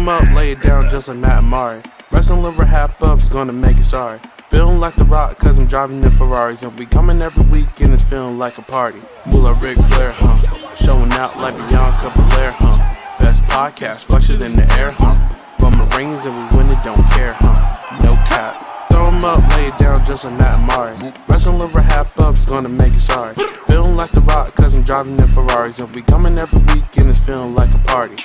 'em up, lay it down just like Matt and Mari. Wrestling RHAPup's gonna make it sorry. Feeling like The Rock cause I'm driving the Ferraris. And we coming every week and it's feeling like a party. Moolah Ric Flair, huh? Showing out like Bianca Belair, huh? Best podcast, flex it in the air, huh? From the rings and we win it, don't care, huh? No cap. Throw 'em up, lay it down just like Matt and Mari. Wrestling RHAPup's gonna make it sorry. Feeling like The Rock cause I'm driving the Ferraris. And we coming every week and it's feeling like a party.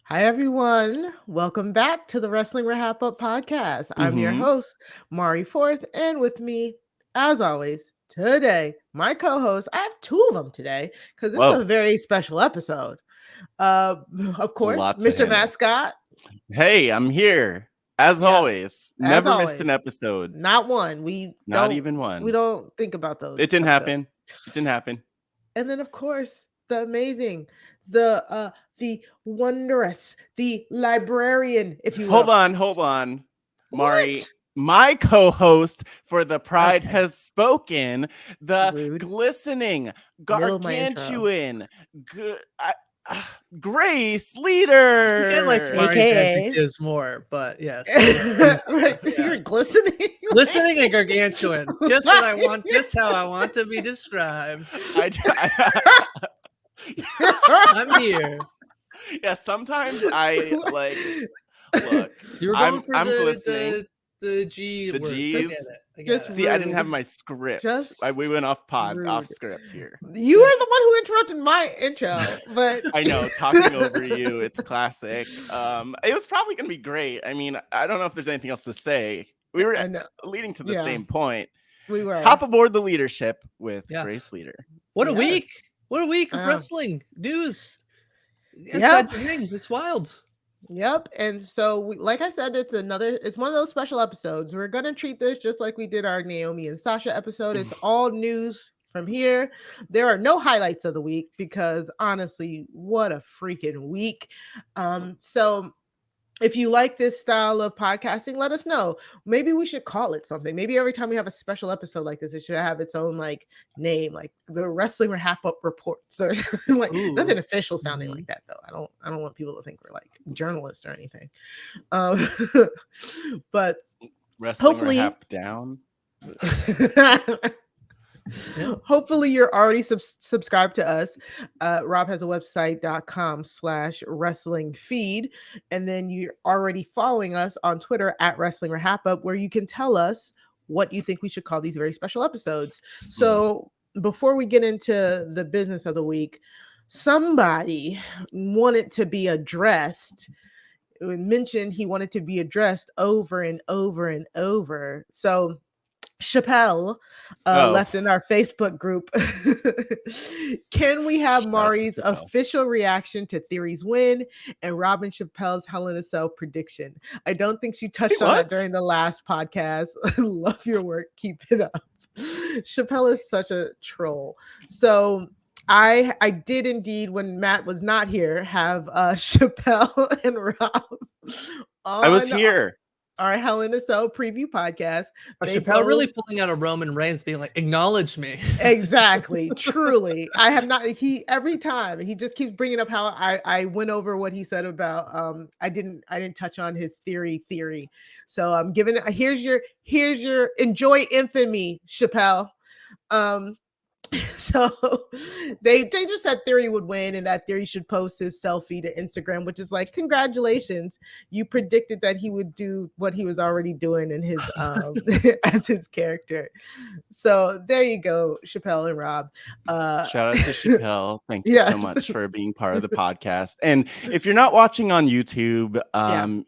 Hi, everyone. Welcome back to the Wrestling RHAPup podcast. I'm your host, Mari Forth, and with me, as always, today, my co-host. I have two of them today because this is a very special episode. Of course, Mr. Matt Scott. Hey, I'm here. As always. Never missed an episode. Not one. Not even one. We don't think about those. It didn't happen. It didn't happen. And then, of course, the amazing, the wondrous, the librarian, if you will. Hold on. Mari, my co-host for the Pride has spoken. The glistening, gargantuan, Grace Leeder. I like Mari's adjectives more, but yes. You're glistening. Glistening and gargantuan. Just what I want, just how I want to be described. I'm here. Yeah, sometimes I look. You're going for I'm glistening. The G. The word. G's. I get it. See, I didn't have my script. We went off script here. You are the one who interrupted my intro, but I know, talking over you, it's classic. It was probably gonna be great. I mean, I don't know if there's anything else to say. We were leading to the same point. We were. Hop aboard the leadership with Grace Leeder. What a week! What a week of wrestling news. Inside the ring. It's wild. Yep. And so, like I said, it's one of those special episodes. We're going to treat this just like we did our Naomi and Sasha episode. It's all news from here. There are no highlights of the week because honestly, what a freaking week. So if you like this style of podcasting, let us know. Maybe we should call it something. Maybe every time we have a special episode like this, it should have its own name, like the Wrestling RHAPup reports or something nothing official sounding like that though. I don't want people to think we're like journalists or anything. But Wrestling hopefully RHAP down. Hopefully you're already subscribed to us. Rob has a website.com/wrestling feed, and then you're already following us on Twitter at Wrestling RHAPup, where you can tell us what you think we should call these very special episodes. So before we get into the business of the week, somebody wanted to be addressed. Mentioned he wanted to be addressed over and over and over. So Chappelle left in our Facebook group. Can we have Mari's official reaction to Theory's win and Robin Chappelle's Hell in a Cell prediction? I don't think she touched on it during the last podcast. Love your work. Keep it up. Chappelle is such a troll. So I did indeed, when Matt was not here, have Chappelle and Rob on. I was here. Our Hell in a Cell preview podcast. Chappelle really pulling out a Roman Reigns, being like, "Acknowledge me." Exactly, truly. I have not. Every time he just keeps bringing up how I went over what he said about. I didn't touch on his theory. So I'm giving it. Here's your enjoy infamy, Chappelle. So they just said Theory would win and that Theory should post his selfie to Instagram, which is like, congratulations, you predicted that he would do what he was already doing in his as his character. So there you go, Chappelle and Rob. Shout out to Chappelle. Thank you so much for being part of the podcast. And if you're not watching on YouTube,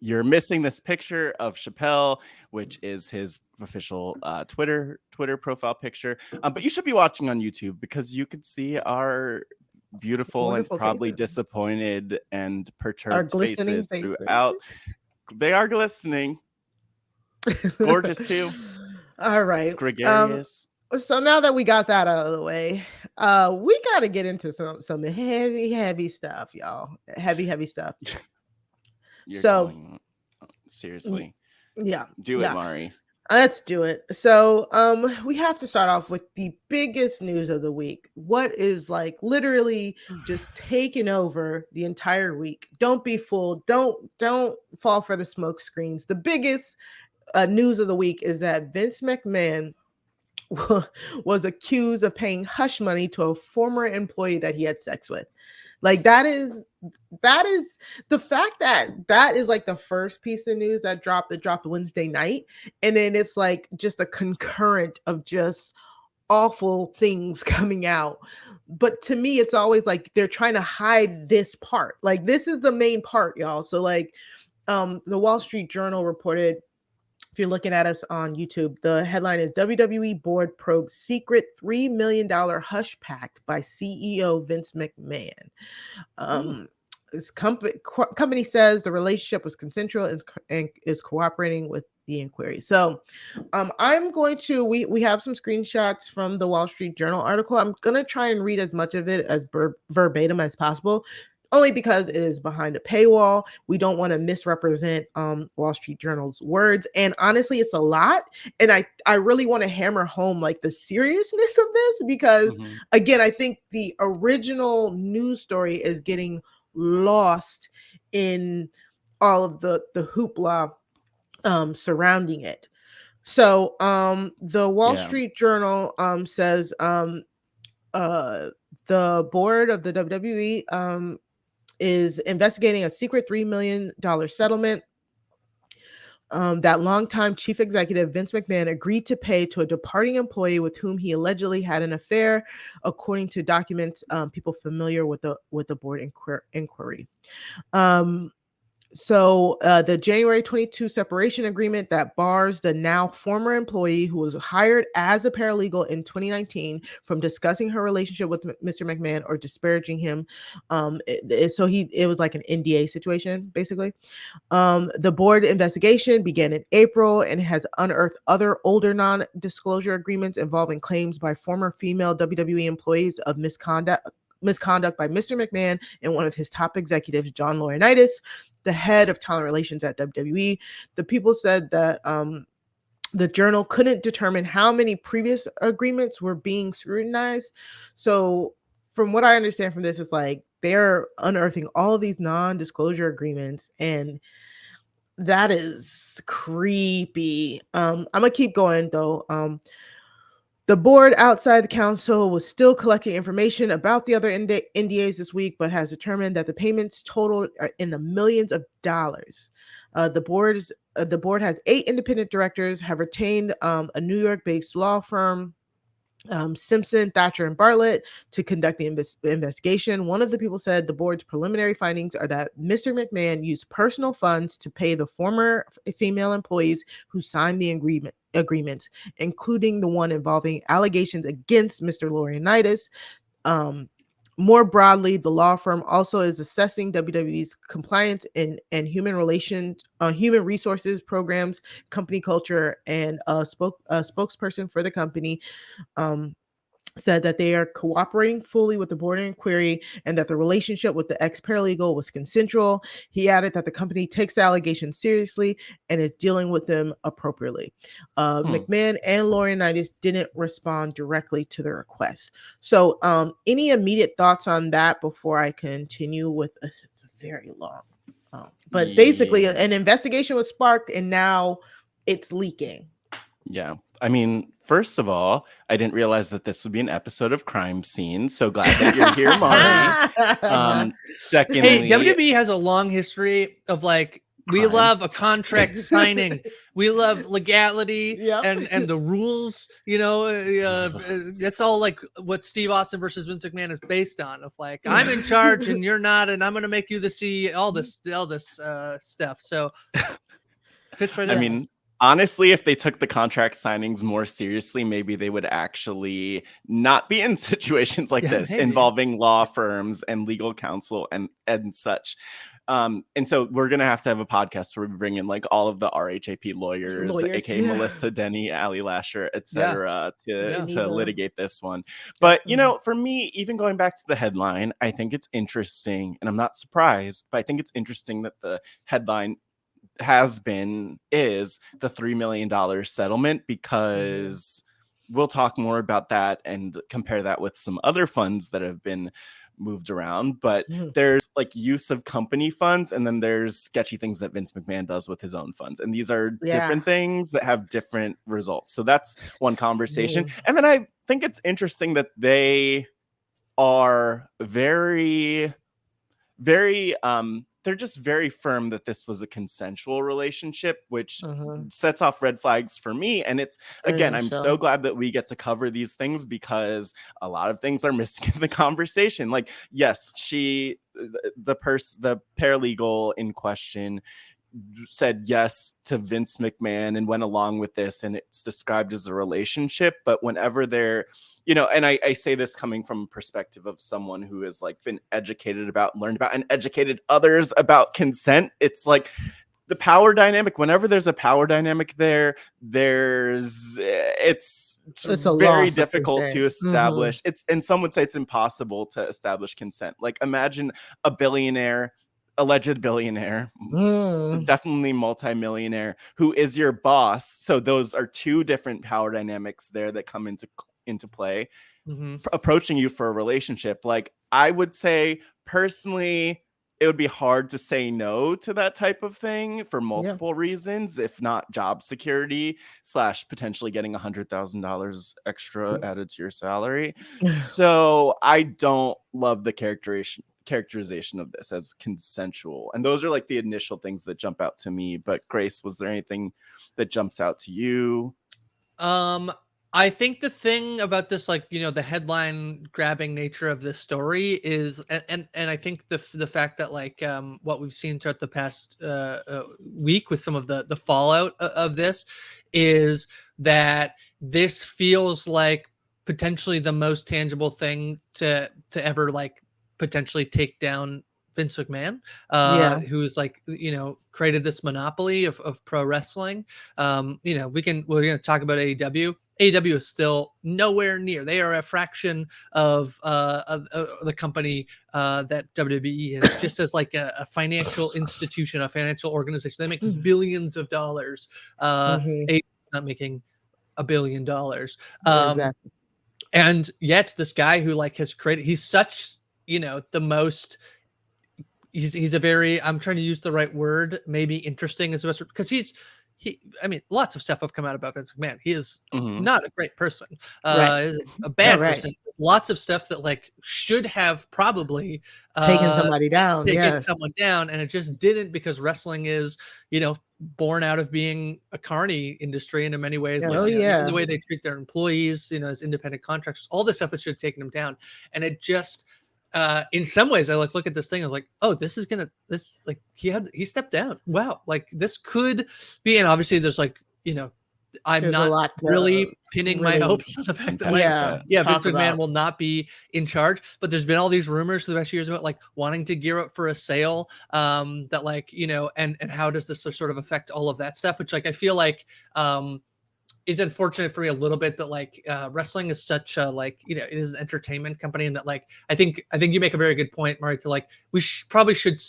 you're missing this picture of Chappelle, which is his official Twitter profile picture. But you should be watching on YouTube because you could see our beautiful and probably disappointed and perturbed faces throughout. They are glistening. Gorgeous too. All right. Gregarious. So now that we got that out of the way, we got to get into some heavy stuff, y'all. Heavy stuff. Seriously. Yeah. Do it, Mari. Let's do it. So, we have to start off with the biggest news of the week. What is like literally just taking over the entire week. Don't be fooled. Don't fall for the smoke screens. The biggest news of the week is that Vince McMahon was accused of paying hush money to a former employee that he had sex with. Like that is the fact that is like the first piece of news that dropped Wednesday night, and then it's like just a concurrent of just awful things coming out. But to me, it's always like they're trying to hide this part. Like this is the main part, y'all. So like the Wall Street Journal reported, if you're looking at us on YouTube, the headline is WWE Board Probes Secret $3 million Hush Pact by CEO Vince McMahon. This company says the relationship was consensual and is cooperating with the inquiry. So I'm going to, we have some screenshots from the Wall Street Journal article. I'm going to try and read as much of it as verbatim as possible, only because it is behind a paywall. We don't want to misrepresent Wall Street Journal's words. And honestly, it's a lot. And I really want to hammer home like the seriousness of this because, again, I think the original news story is getting lost in all of the hoopla surrounding it. So the Wall Street Journal says the board of the WWE is investigating a secret $3 million settlement that longtime chief executive Vince McMahon agreed to pay to a departing employee with whom he allegedly had an affair, according to documents people familiar with the board inquiry. So the January 22 separation agreement that bars the now former employee who was hired as a paralegal in 2019 from discussing her relationship with Mr. McMahon or disparaging him. It was like an NDA situation, basically. The board investigation began in April and has unearthed other older non-disclosure agreements involving claims by former female WWE employees of misconduct by Mr. McMahon and one of his top executives, John Laurinaitis, the head of talent relations at WWE. The people said that the journal couldn't determine how many previous agreements were being scrutinized. So from what I understand from this, it's like they're unearthing all of these non-disclosure agreements, and that is creepy. I'm gonna keep going though. The board outside the council was still collecting information about the other NDAs this week, but has determined that the payments total are in the millions of dollars. The board has 8 independent directors, have retained a New York-based law firm, Simpson, Thatcher, and Bartlett, to conduct the investigation. One of the people said the board's preliminary findings are that Mr. McMahon used personal funds to pay the former female employees who signed the agreements, including the one involving allegations against Mr. Laurinaitis. More broadly, the law firm also is assessing WWE's compliance and human resources programs, company culture, and a spokesperson for the company said that they are cooperating fully with the board inquiry and that the relationship with the ex-paralegal was consensual. He added that the company takes the allegations seriously and is dealing with them appropriately. McMahon and Laurinaitis didn't respond directly to the request. So any immediate thoughts on that before I continue with it's a very long. But basically an investigation was sparked and now it's leaking. Yeah. I mean, first of all, I didn't realize that this would be an episode of Crime Scene. So glad that you're here, Mari. Secondly, hey, WWE has a long history of like, we love a contract signing. We love legality and the rules. You know, that's all like what Steve Austin versus Vince McMahon is based on. Of like, I'm in charge and you're not, and I'm going to make you the CEO. All this stuff. So fits right in. I mean, honestly, if they took the contract signings more seriously, maybe they would actually not be in situations like this involving law firms and legal counsel and such. And so we're going to have a podcast where we bring in like all of the RHAP lawyers aka Melissa Denny, Ali Lasher, etc. to litigate this one. But, you know, for me, even going back to the headline, I think it's interesting, and I'm not surprised, but I think it's interesting that the headline is the $3 million settlement, because we'll talk more about that and compare that with some other funds that have been moved around. But there's like use of company funds, and then there's sketchy things that Vince McMahon does with his own funds, and these are different things that have different results. So that's one conversation. And then I think it's interesting that they are very they're just very firm that this was a consensual relationship, which sets off red flags for me. And it's, again, I'm so glad that we get to cover these things, because a lot of things are missing in the conversation. Like, yes, the paralegal in question said yes to Vince McMahon and went along with this, and it's described as a relationship. But whenever they're, and I say this coming from a perspective of someone who has like been educated about, learned about, and educated others about consent, it's like the power dynamic. Whenever there's a power dynamic it's very difficult to establish. And some would say it's impossible to establish consent. Like, imagine a alleged billionaire, definitely multimillionaire, who is your boss. So those are two different power dynamics there that come into play, approaching you for a relationship. Like, I would say personally, it would be hard to say no to that type of thing for multiple reasons, if not job security / potentially getting $100,000 extra added to your salary. So I don't love the characterization of this as consensual. And those are like the initial things that jump out to me. But Grace, was there anything that jumps out to you? I think the thing about this, like, the headline grabbing nature of this story is, and I think the fact that, like, what we've seen throughout the past week with some of the fallout of this, is that this feels like potentially the most tangible thing to ever, like, potentially take down Vince McMahon, who's like, created this monopoly of pro wrestling. We're going to talk about AEW. AEW is still nowhere near. They are a fraction of the company that WWE is, just as like a financial institution, a financial organization. They make billions of dollars. AEW not making $1 billion. Exactly. And yet this guy who like has created, he's such, the most, he's a very, I'm trying to use the right word, maybe interesting is the best word, because I mean, lots of stuff have come out about Vince McMahon. He is not a great person, a bad person. Lots of stuff that like should have probably taken somebody down, someone down, and it just didn't, because wrestling is, born out of being a carny industry, and in many ways, even the way they treat their employees, as independent contractors, all this stuff that should have taken him down, and it just. In some ways, I look at this thing. I was like, "Oh, he stepped down. Wow, like this could be." And obviously, there's like, I'm there's not really pinning my hopes on the fact that Vince McMahon will not be in charge. But there's been all these rumors for the past years about like wanting to gear up for a sale. That like and how does this sort of affect all of that stuff? Which like I feel like is unfortunate for me a little bit, that like wrestling is such a like it is an entertainment company, and that like I think you make a very good point, Mari, to like we probably should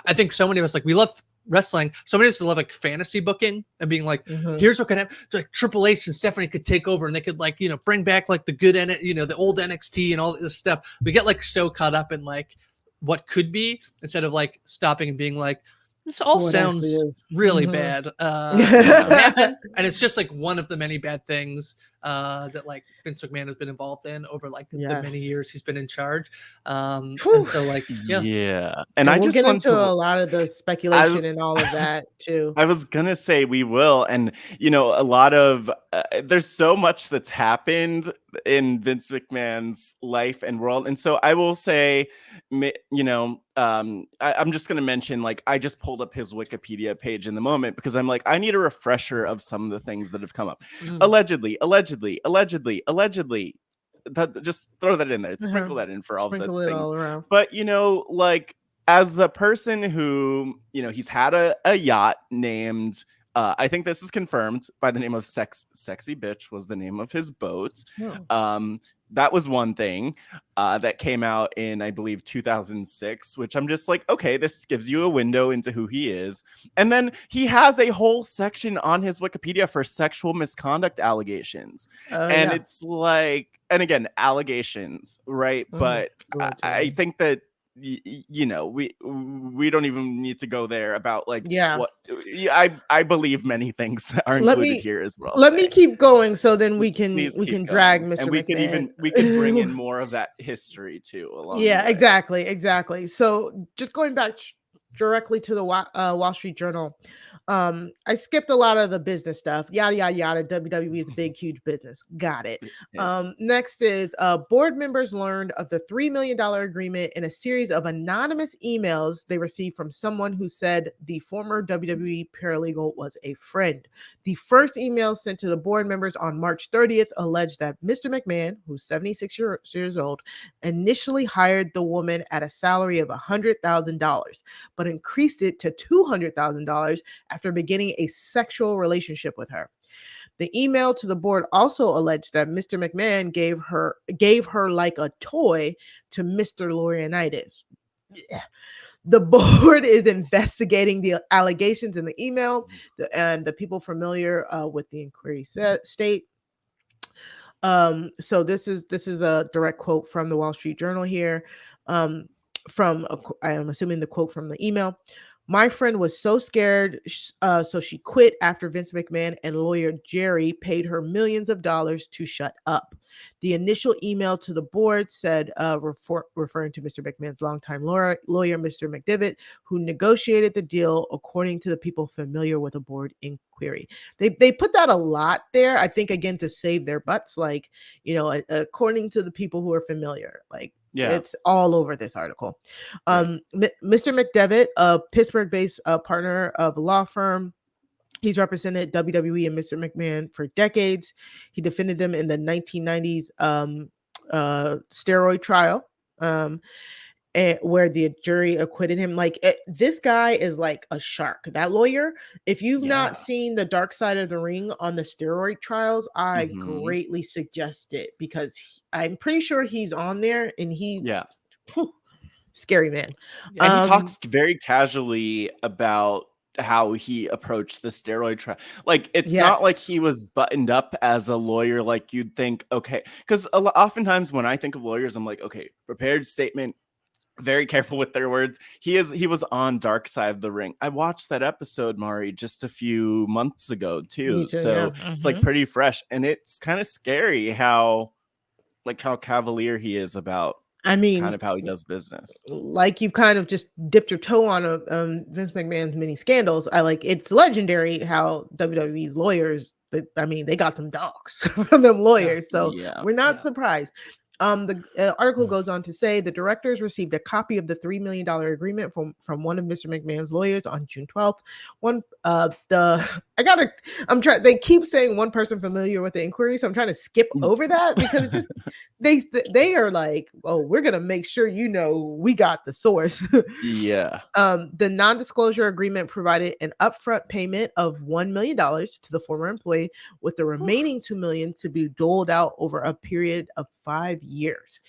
I think so many of us, like, we love wrestling, so many of us love like fantasy booking and being like here's what could happen, like Triple H and Stephanie could take over and they could like bring back like the good the old NXT and all this stuff. We get like so caught up in like what could be, instead of like stopping and being like, this all sounds really bad. And it's just like one of the many bad things that like Vince McMahon has been involved in over like the many years he's been in charge. And so like, And I we'll just get want into to a lot of the speculation and all of that too. I was gonna say we will, and a lot of there's so much that's happened in Vince McMahon's life and world, and so I will say, I'm just going to mention, like, I just pulled up his Wikipedia page in the moment because I'm like, I need a refresher of some of the things that have come up. Allegedly. Just throw that in there. Sprinkle that in for all the things. All but, like, as a person who, he's had a yacht named I think this is confirmed by the name of Sexy Bitch was the name of his boat. That was one thing that came out in, I believe, 2006, which I'm just like, okay, this gives you a window into who he is. And then he has a whole section on his Wikipedia for sexual misconduct allegations. And it's like, and again, allegations, right? But I think that you know, we don't even need to go there about like what I believe many things that are included here as well. Let me keep going so then we can drag Mr. And McMahon. we can bring in more of that history too along the way. Exactly. So just going back directly to the Wall Street Journal. I skipped a lot of the business stuff. Yada yada yada. WWE is a big, huge business. Got it. Next is board members learned of the $3 million agreement in a series of anonymous emails they received from someone who said the former WWE paralegal was a friend. The first email sent to the board members on March 30th alleged that Mr. McMahon, who's 76 years old, initially hired the woman at a salary of $100,000, but increased it to $200,000 after beginning a sexual relationship with her. The email to the board also alleged that Mr. McMahon gave her like a toy to Mr. Laurinaitis. The board is investigating the allegations in the email, and the people familiar with the inquiry state. So this is a direct quote from the Wall Street Journal here. I am assuming the quote from the email. My friend was so scared, so she quit after Vince McMahon and lawyer Jerry paid her millions of dollars to shut up. The initial email to the board said, referring to Mr. McMahon's longtime lawyer, Mr. McDivitt, who negotiated the deal, according to the people familiar with the board inquiry. They put that a lot there, I think, again, to save their butts, like, you know, according to the people who are familiar, like, it's all over this article. Mr. McDevitt, a Pittsburgh-based partner of a law firm, he's represented WWE and Mr. McMahon for decades. He defended them in the 1990s steroid trial, where the jury acquitted him. Like, this guy is like a shark. That lawyer, if you've not seen The Dark Side of the Ring on the steroid trials, I greatly suggest it, because I'm pretty sure he's on there, and scary man. And he talks very casually about how he approached the steroid trial. Like, it's not like he was buttoned up as a lawyer like you'd think. Okay, because oftentimes when I think of lawyers, I'm like, okay, prepared statement, very careful with their words. He was on Dark Side of the Ring. I watched that episode, Mari, just a few months ago too. So it's like pretty fresh, and it's kind of scary how cavalier he is about, I mean, kind of how he does business. Like, you've kind of just dipped your toe on Vince McMahon's many scandals. It's legendary how WWE's lawyers, they got some dogs from them lawyers. So we're not surprised. The article goes on to say the directors received a copy of the $3 million agreement from one of Mr. McMahon's lawyers on June 12th. They keep saying one person familiar with the inquiry, so I'm trying to skip over that, because it just they are like, oh, we're gonna make sure you know we got the source. The non-disclosure agreement provided an upfront payment of $1 million to the former employee, with the remaining $2 million to be doled out over a period of 5 years.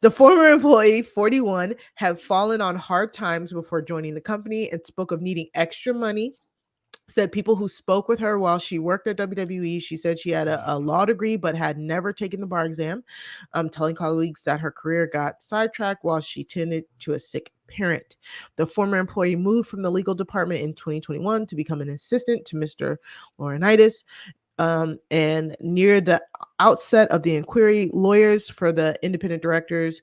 The former employee, 41, had fallen on hard times before joining the company and spoke of needing extra money. Said people who spoke with her while she worked at WWE, she said she had a law degree but had never taken the bar exam, telling colleagues that her career got sidetracked while she tended to a sick parent. The former employee moved from the legal department in 2021 to become an assistant to Mr. Laurinaitis. And near the outset of the inquiry, lawyers for the independent directors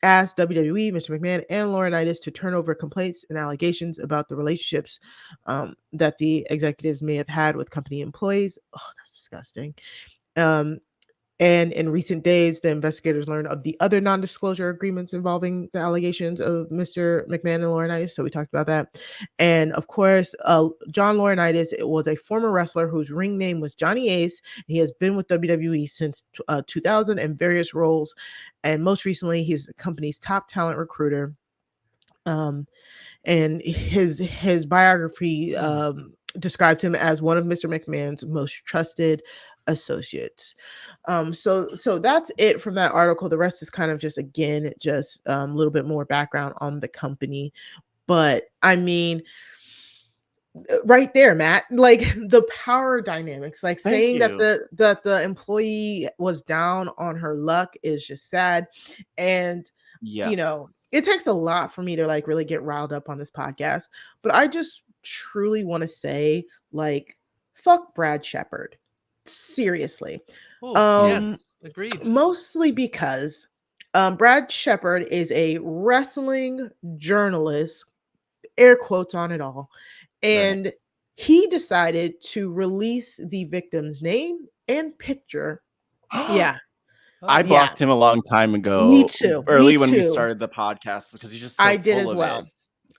asked WWE, Mr. McMahon, and Laurinaitis to turn over complaints and allegations about the relationships that the executives may have had with company employees. Oh, that's disgusting. And in recent days, the investigators learned of the other non-disclosure agreements involving the allegations of Mr. McMahon and Laurinaitis. So we talked about that. And of course, John Laurinaitis was a former wrestler whose ring name was Johnny Ace. He has been with WWE since 2000 in various roles. And most recently, he's the company's top talent recruiter. and his biography described him as one of Mr. McMahon's most trusted associates. So that's it from that article. The rest is kind of just, again, just a little bit more background on the company. But I mean, right there, Matt, like the power dynamics, like saying that the employee was down on her luck is just sad. And you know, it takes a lot for me to like really get riled up on this podcast, but I just truly want to say, like, fuck Brad Shepard. Seriously. Yes, agreed. Mostly because Brad Shepard is a wrestling journalist, air quotes on it all. And he decided to release the victim's name and picture. Yeah. I blocked him a long time ago. Me too. Early when we started the podcast, because he's just so I did full as well.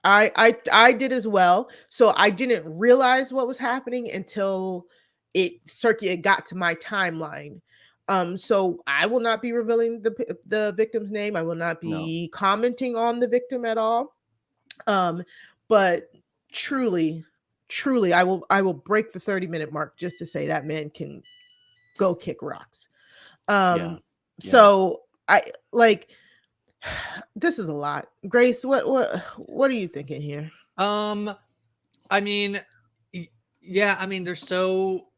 It. I did as well. So I didn't realize what was happening until it got to my timeline. So I will not be revealing the victim's name. I will not be commenting on the victim at all. But truly, I will break the 30-minute mark just to say that man can go kick rocks. So I like, this is a lot. Grace, what are you thinking here? I mean, yeah, I mean, there's so,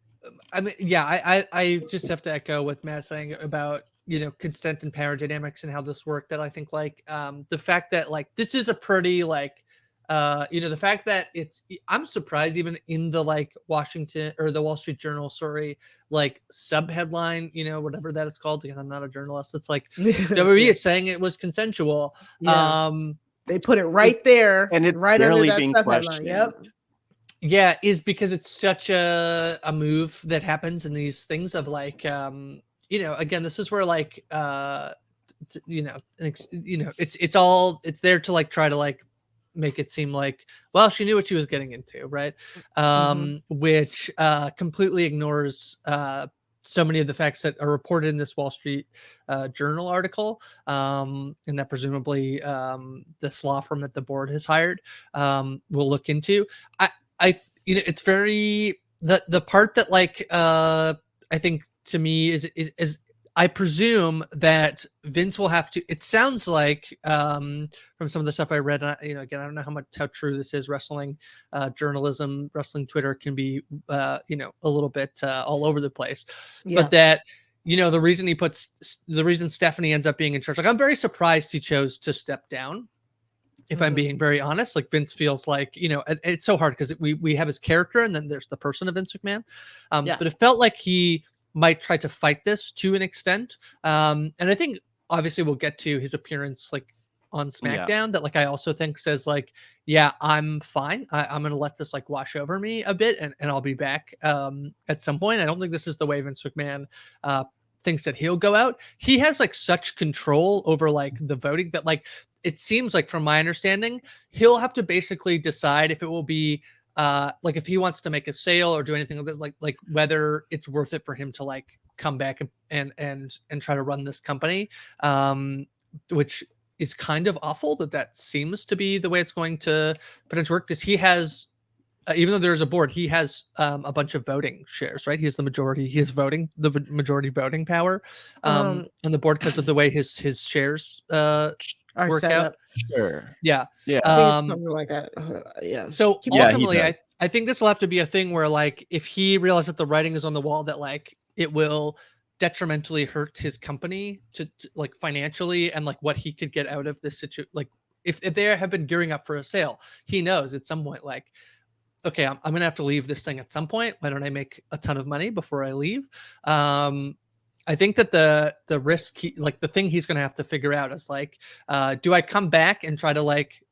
I mean, yeah, I just have to echo what Matt's saying about, you know, consent and power dynamics and how this worked. That I think, like, the fact that, like, this is a pretty, like, you know, the fact that I'm surprised even in the, like, Washington or the Wall Street Journal, sorry, like, sub headline, you know, whatever that is called. Again, I'm not a journalist. It's like WWE is saying it was consensual. Yeah. They put it right there, and it's right under that being sub questioned. headline. Yep. Yeah, is because it's such a move that happens in these things of, like, you know, again, this is where, like, you know, it's there to, like, try to, like, make it seem like, well, she knew what she was getting into, right? Which completely ignores so many of the facts that are reported in this Wall Street Journal article, and that presumably this law firm that the board has hired will look into. You know, it's very, the part that, like, I think to me is I presume that Vince will have to, it sounds like, from some of the stuff I read, you know, again, I don't know how true this is. Wrestling journalism, wrestling Twitter can be, you know, a little bit all over the place, but that, you know, the reason Stephanie ends up being in charge, like, I'm very surprised he chose to step down. If I'm being very honest, like, Vince feels like, you know, it's so hard because we have his character and then there's the person of Vince McMahon. But it felt like he might try to fight this to an extent. And I think obviously we'll get to his appearance, like, on SmackDown, that, like, I also think says, like, yeah, I'm fine. I'm going to let this, like, wash over me a bit and I'll be back at some point. I don't think this is the way Vince McMahon thinks that he'll go out. He has, like, such control over, like, the voting that, like, it seems like, from my understanding, he'll have to basically decide if it will be like, if he wants to make a sale or do anything like whether it's worth it for him to, like, come back and try to run this company, which is kind of awful that seems to be the way it's going to potentially work, because he has, even though there's a board, he has a bunch of voting shares, right? He has the majority voting power on the board because of the way his shares work out. Sure. Yeah. Something like that. Yeah. So ultimately, I think this will have to be a thing where, like, if he realizes that the writing is on the wall, that, like, it will detrimentally hurt his company to like, financially, and, like, what he could get out of this situation. Like, if they have been gearing up for a sale, he knows at some point, like, okay, I'm gonna have to leave this thing at some point. Why don't I make a ton of money before I leave? I think that the risk, like, the thing he's going to have to figure out is, like, do I come back and try to, like,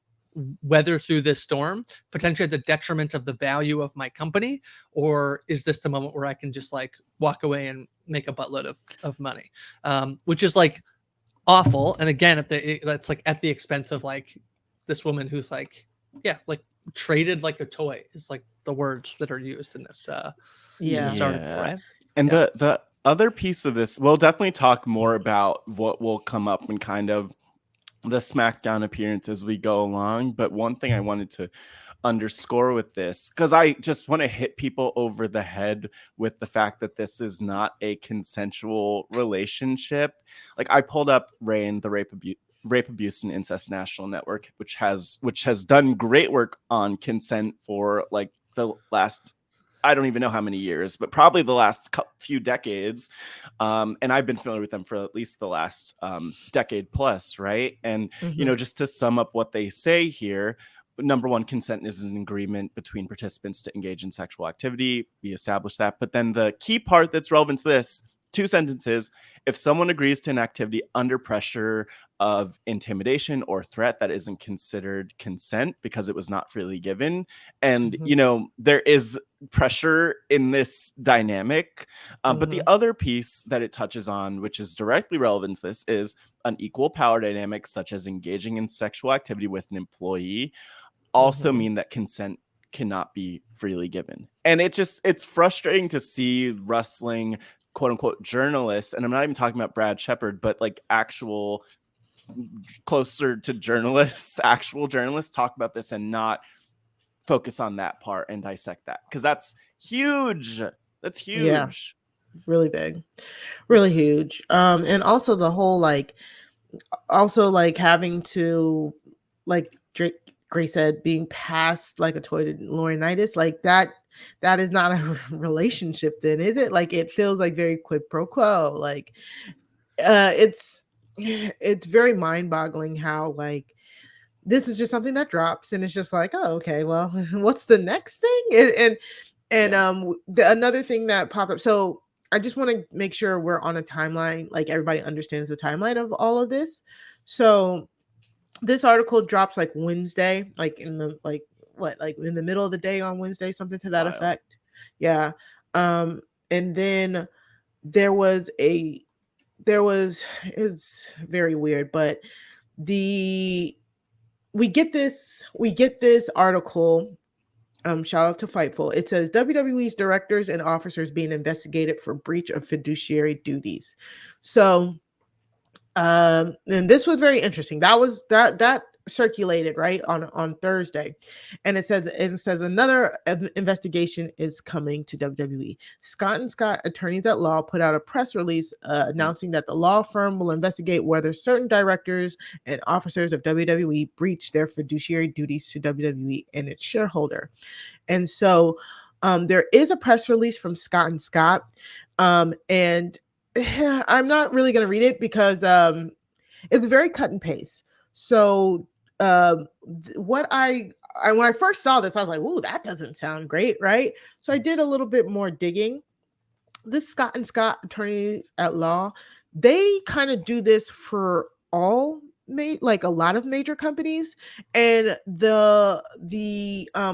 weather through this storm, potentially at the detriment of the value of my company? Or is this the moment where I can just, like, walk away and make a buttload of money? Which is, like, awful. And again, that's, like, at the expense of, like, this woman who's, like, yeah, like, traded like a toy is, like, the words that are used in this article, right? And the other piece of this, we'll definitely talk more about what will come up and kind of the SmackDown appearance as we go along. But one thing I wanted to underscore with this, because I just want to hit people over the head with the fact that this is not a consensual relationship. Like, I pulled up RAIN, the Rape, Abuse, and Incest National Network, which has done great work on consent for like the last, I don't even know how many years, but probably the last few decades. And I've been familiar with them for at least the last decade plus, right? And, just to sum up what they say here, number one, consent is an agreement between participants to engage in sexual activity. We established that. But then the key part that's relevant to this, 2 sentences: if someone agrees to an activity under pressure of intimidation or threat, that isn't considered consent because it was not freely given. And, there is pressure in this dynamic. But the other piece that it touches on, which is directly relevant to this, is unequal power dynamics, such as engaging in sexual activity with an employee, also mean that consent cannot be freely given. And it's frustrating to see wrestling, quote unquote, journalists, and I'm not even talking about Brad Shepard, but like actual closer to journalists, actual journalists, talk about this and not focus on that part and dissect that, because that's huge. That's huge. Yeah, really big, really huge. And also the whole having to, like Grace said, being passed like a toy to Laurinaitis, like that is not a relationship then, is it? Like, it feels like very quid pro quo. Like, it's very mind-boggling how, like, this is just something that drops and it's just like, oh, okay, well, what's the next thing? Another thing that popped up. So I just want to make sure we're on a timeline, like everybody understands the timeline of all of this. So this article drops like Wednesday, like in the in the middle of the day on Wednesday, something to that effect. Yeah. And then it's very weird, but we get this article. Shout out to Fightful. It says WWE's directors and officers being investigated for breach of fiduciary duties. So, and this was very interesting. That circulated right on Thursday, and it says another investigation is coming to WWE. Scott and Scott attorneys at law put out a press release announcing that the law firm will investigate whether certain directors and officers of WWE breached their fiduciary duties to WWE and its shareholder. And so there is a press release from Scott and Scott, and I'm not really going to read it because it's very cut and paste. So when I first saw this, I was like, "Ooh, that doesn't sound great," right? So I did a little bit more digging. This Scott and Scott attorneys at law, they kind of do this for all like a lot of major companies, and the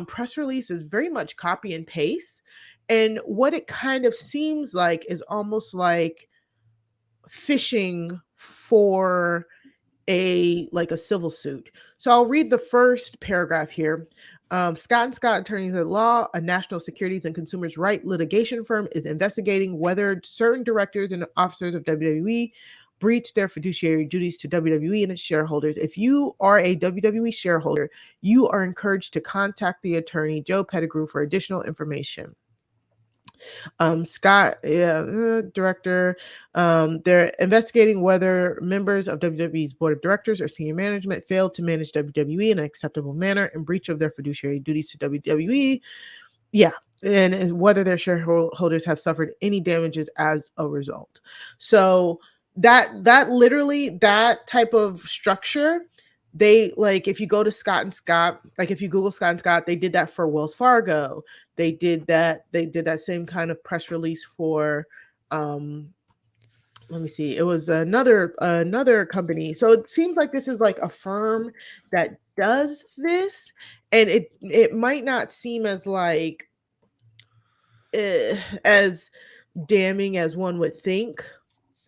press release is very much copy and paste. And what it kind of seems like is almost like fishing for a civil suit. So I'll read the first paragraph here. Scott and Scott attorneys at law, a national securities and consumers right litigation firm, is investigating whether certain directors and officers of WWE breached their fiduciary duties to WWE and its shareholders. If you are a WWE shareholder, you are encouraged to contact the attorney Joe Pettigrew for additional information. Scott, director, they're investigating whether members of WWE's board of directors or senior management failed to manage WWE in an acceptable manner in breach of their fiduciary duties to WWE. Yeah, and whether their shareholders have suffered any damages as a result. So that literally, that type of structure, they, like, if you go to Scott and Scott, like if you Google Scott and Scott, they did that for Wells Fargo. They did that same kind of press release for let me see, it was another company. So it seems like this is like a firm that does this, and it might not seem as like as damning as one would think.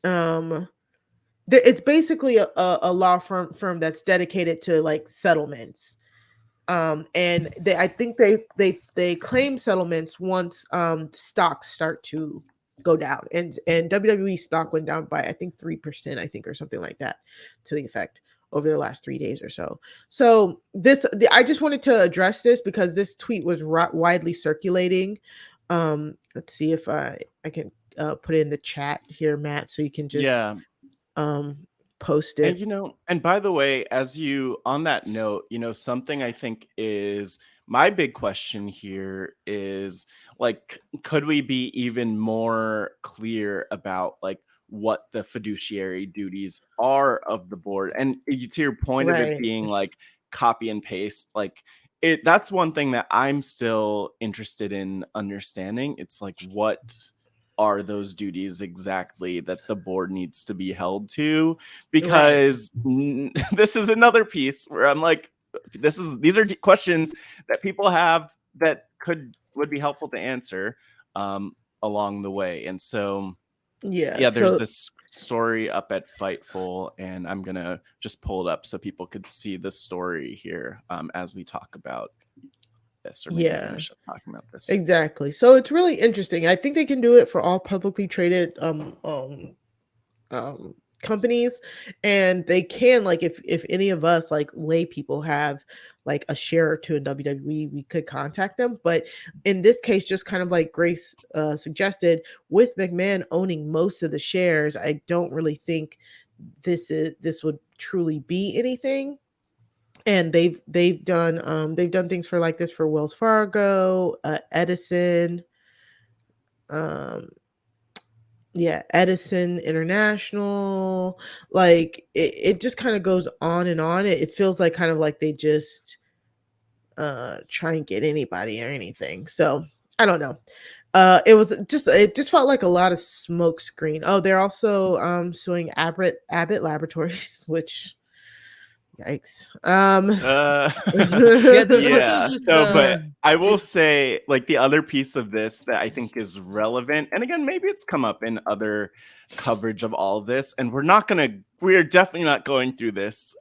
It's basically a law firm that's dedicated to like settlements. And I think they claim settlements once stocks start to go down, and WWE stock went down by I think 3%, I think, or something like that, to the effect, over the last 3 days or so. So I just wanted to address this because this tweet was widely circulating. Let's see if I can put it in the chat here, Matt, so you can just post it. And and by the way, as you on that note, something I think is my big question here is like, could we be even more clear about like what the fiduciary duties are of the board? And to your point of it being like copy and paste, like that's one thing that I'm still interested in understanding. It's like, what are those duties exactly that the board needs to be held to? Because this is another piece where I'm like, these are questions that people have that would be helpful to answer along the way. And so there's this story up at Fightful, and I'm gonna just pull it up so people could see the story here as we talk about this, or maybe finish up talking about this. Exactly. So it's really interesting. I think they can do it for all publicly traded companies, and they can, like, if any of us like lay people have like a share or two in WWE, we could contact them. But in this case, just kind of like Grace suggested, with McMahon owning most of the shares, I don't really think this would truly be anything. And they've done things for like this for Wells Fargo, Edison, Edison International. Like it just kind of goes on and on. It feels like kind of like they just try and get anybody or anything. So I don't know. It just felt like a lot of smoke screen. Oh, they're also suing Abbott Laboratories, which yikes. But I will say, like, the other piece of this that I think is relevant, and again, maybe it's come up in other coverage of all of this, and we're definitely not going through this,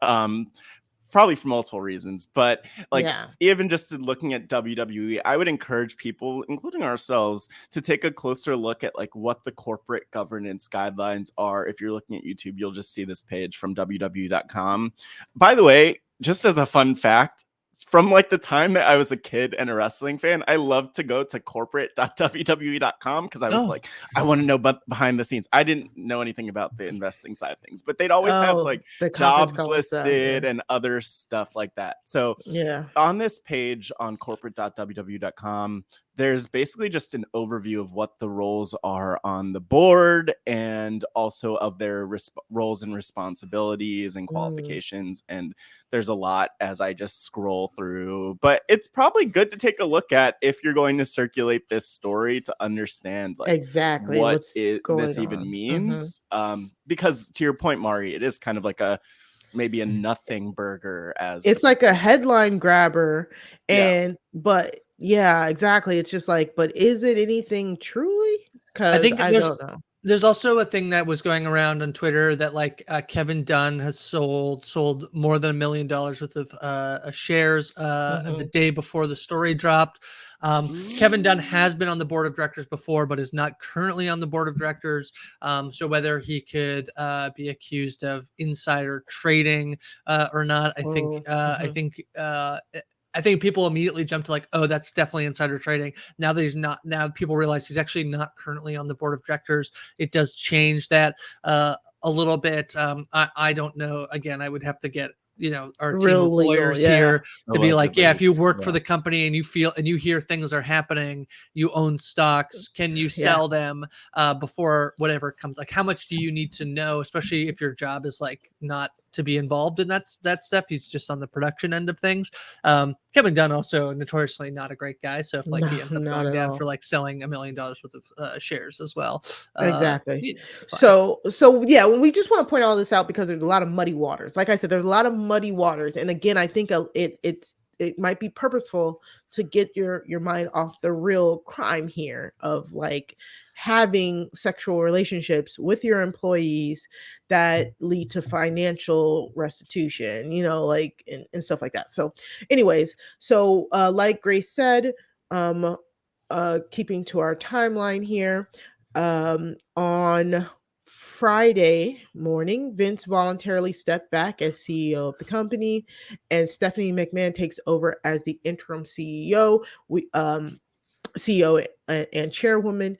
probably for multiple reasons, but like even just looking at WWE, I would encourage people, including ourselves, to take a closer look at like what the corporate governance guidelines are. If you're looking at YouTube, you'll just see this page from www.com. By the way, just as a fun fact, from like the time that I was a kid and a wrestling fan, I loved to go to corporate.wwe.com because I was like, I want to know behind the scenes. I didn't know anything about the investing side of things, but they'd always have like jobs listed and other stuff like that. So on this page on corporate.wwe.com, there's basically just an overview of what the roles are on the board and also of their roles and responsibilities and qualifications. And there's a lot as I just scroll through, but it's probably good to take a look at if you're going to circulate this story to understand like exactly what this even means. Because to your point, Mari, it is kind of like maybe a nothing burger, as it's like a headline grabber, and but yeah, exactly. It's just like, but is it anything truly? Because I don't know. There's also a thing that was going around on Twitter that like Kevin Dunn has sold more than $1 million worth of shares the day before the story dropped. Kevin Dunn has been on the board of directors before, but is not currently on the board of directors. So whether he could be accused of insider trading or not, I think people immediately jump to like, oh, that's definitely insider trading. Now that he's not, now people realize he's actually not currently on the board of directors. It does change that a little bit. I don't know. Again, I would have to get our team of lawyers here to be like, if you work for the company and you hear things are happening, you own stocks, can you sell them before whatever comes? Like, how much do you need to know, especially if your job is like not to be involved in that step? He's just on the production end of things. Kevin Dunn also notoriously not a great guy, so if like he ends up going down for like selling $1 million worth of shares as well. Exactly. So when we just want to point all this out because there's a lot of muddy waters. Like I said, there's a lot of muddy waters, and again, I think it might be purposeful to get your mind off the real crime here of like having sexual relationships with your employees that lead to financial restitution, like and stuff like that. So anyways, like Grace said, keeping to our timeline here, on Friday morning, Vince voluntarily stepped back as CEO of the company, and Stephanie McMahon takes over as the interim CEO. CEO and chairwoman.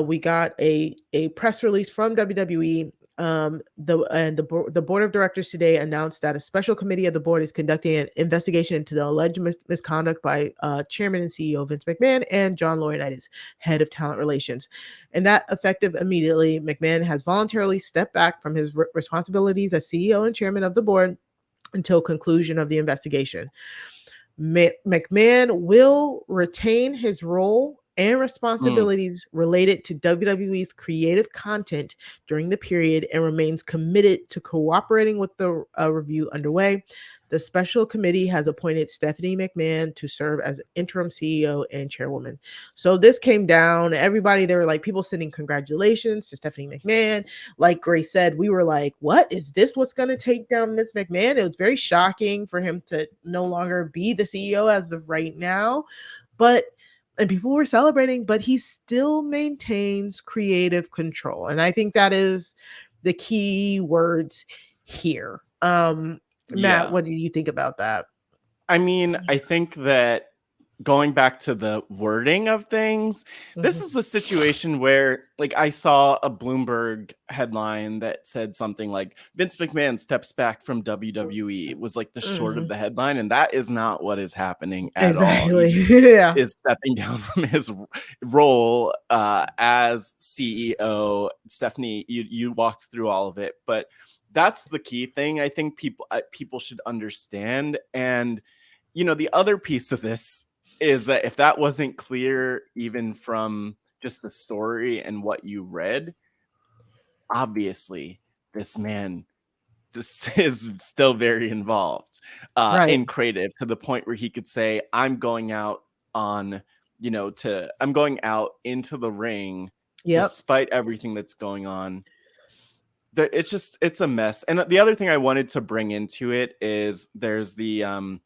We got a press release from WWE. The board of directors today announced that a special committee of the board is conducting an investigation into the alleged misconduct by chairman and CEO Vince McMahon and John Laurinaitis, head of talent relations. And that effective immediately, McMahon has voluntarily stepped back from his responsibilities as CEO and chairman of the board until conclusion of the investigation. McMahon will retain his role and responsibilities related to WWE's creative content during the period and remains committed to cooperating with the review underway. The special committee has appointed Stephanie McMahon to serve as interim CEO and chairwoman. So this came down. Everybody, there were like people sending congratulations to Stephanie McMahon. Like Grace said, we were like, what is this? What's going to take down Vince McMahon? It was very shocking for him to no longer be the CEO as of right now. And people were celebrating, but he still maintains creative control. And I think that is the key words here. Matt, what do you think about that? I mean, I think that going back to the wording of things, this is a situation where, like, I saw a Bloomberg headline that said something like Vince McMahon steps back from WWE. It was like the short of the headline, and that is not what is happening at all. He just is stepping down from his role as CEO. Stephanie, you walked through all of it, but that's the key thing I think people should understand. And the other piece of this is that if that wasn't clear even from just the story and what you read, obviously this man is still very involved in creative, to the point where he could say, I'm going out on, I'm going out into the ring despite everything that's going on. It's a mess. And the other thing I wanted to bring into it is there's the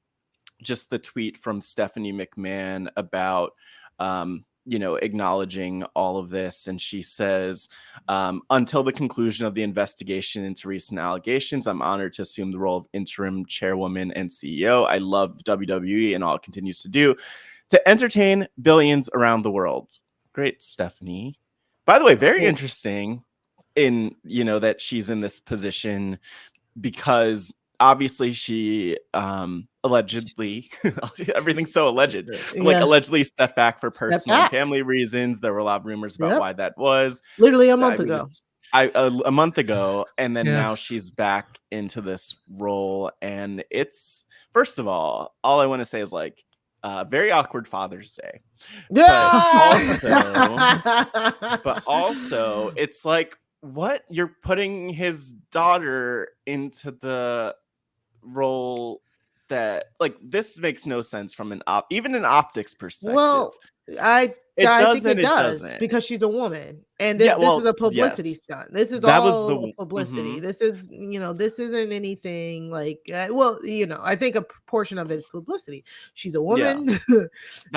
just the tweet from Stephanie McMahon about acknowledging all of this. And she says, until the conclusion of the investigation into recent allegations, I'm honored to assume the role of interim chairwoman and CEO. I love WWE and all it continues to do to entertain billions around the world. Great, Stephanie. By the way, very interesting in that she's in this position, because obviously she allegedly everything's so alleged, allegedly stepped back for personal and family reasons. There were a lot of rumors about why that was. Literally a month ago. A month ago, and then now she's back into this role, and it's, first of all I want to say is like very awkward Father's Day. But also it's like, what, you're putting his daughter into the role that, like, this makes no sense from even an optics perspective. Well, I think it does, because she's a woman, and this is a publicity stunt. This is all publicity. This is, this isn't anything like, I think a portion of it is publicity. She's a woman.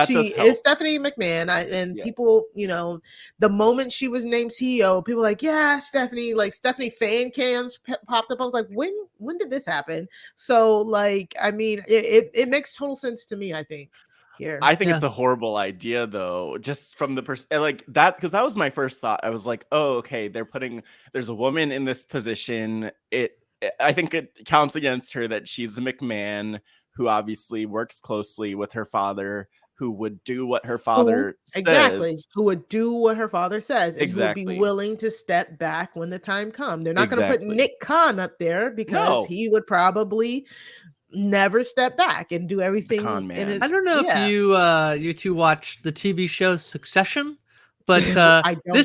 She is Stephanie McMahon, and people, the moment she was named CEO, people were like, yeah, Stephanie, like Stephanie fan cams popped up. I was like, when did this happen? So, like, I mean, it makes total sense to me, I think. Here. I think it's a horrible idea, though, just from the like that, because that was my first thought. I was like, oh, okay, there's a woman in this position. I think it counts against her that she's a McMahon who obviously works closely with her father, who would do what her father says. Who would do what her father says, and who would be willing to step back when the time comes. They're not going to put Nick Khan up there, because he would probably never step back and do everything. I don't know if you two watch the TV show Succession, but I don't.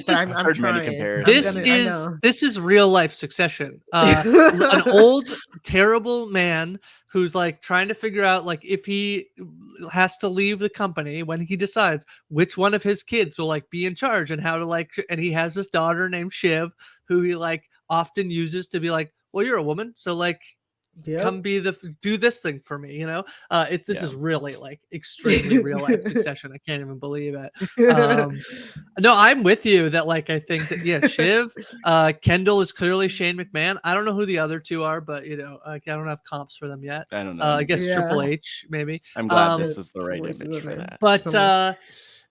This is real life Succession. An old terrible man who's like trying to figure out, like, if he has to leave the company, when he decides which one of his kids will like be in charge, and how to, like, and he has this daughter named Shiv who he like often uses to be like, well, you're a woman, so like come do this thing for me, you know. This is really like extremely real life Succession. I can't even believe it. No, I'm with you that like I think that Shiv, Kendall is clearly Shane McMahon. I don't know who the other two are, but you know, I don't have comps for them yet. I don't know. I guess Triple H maybe. I'm glad this is the right image for that. But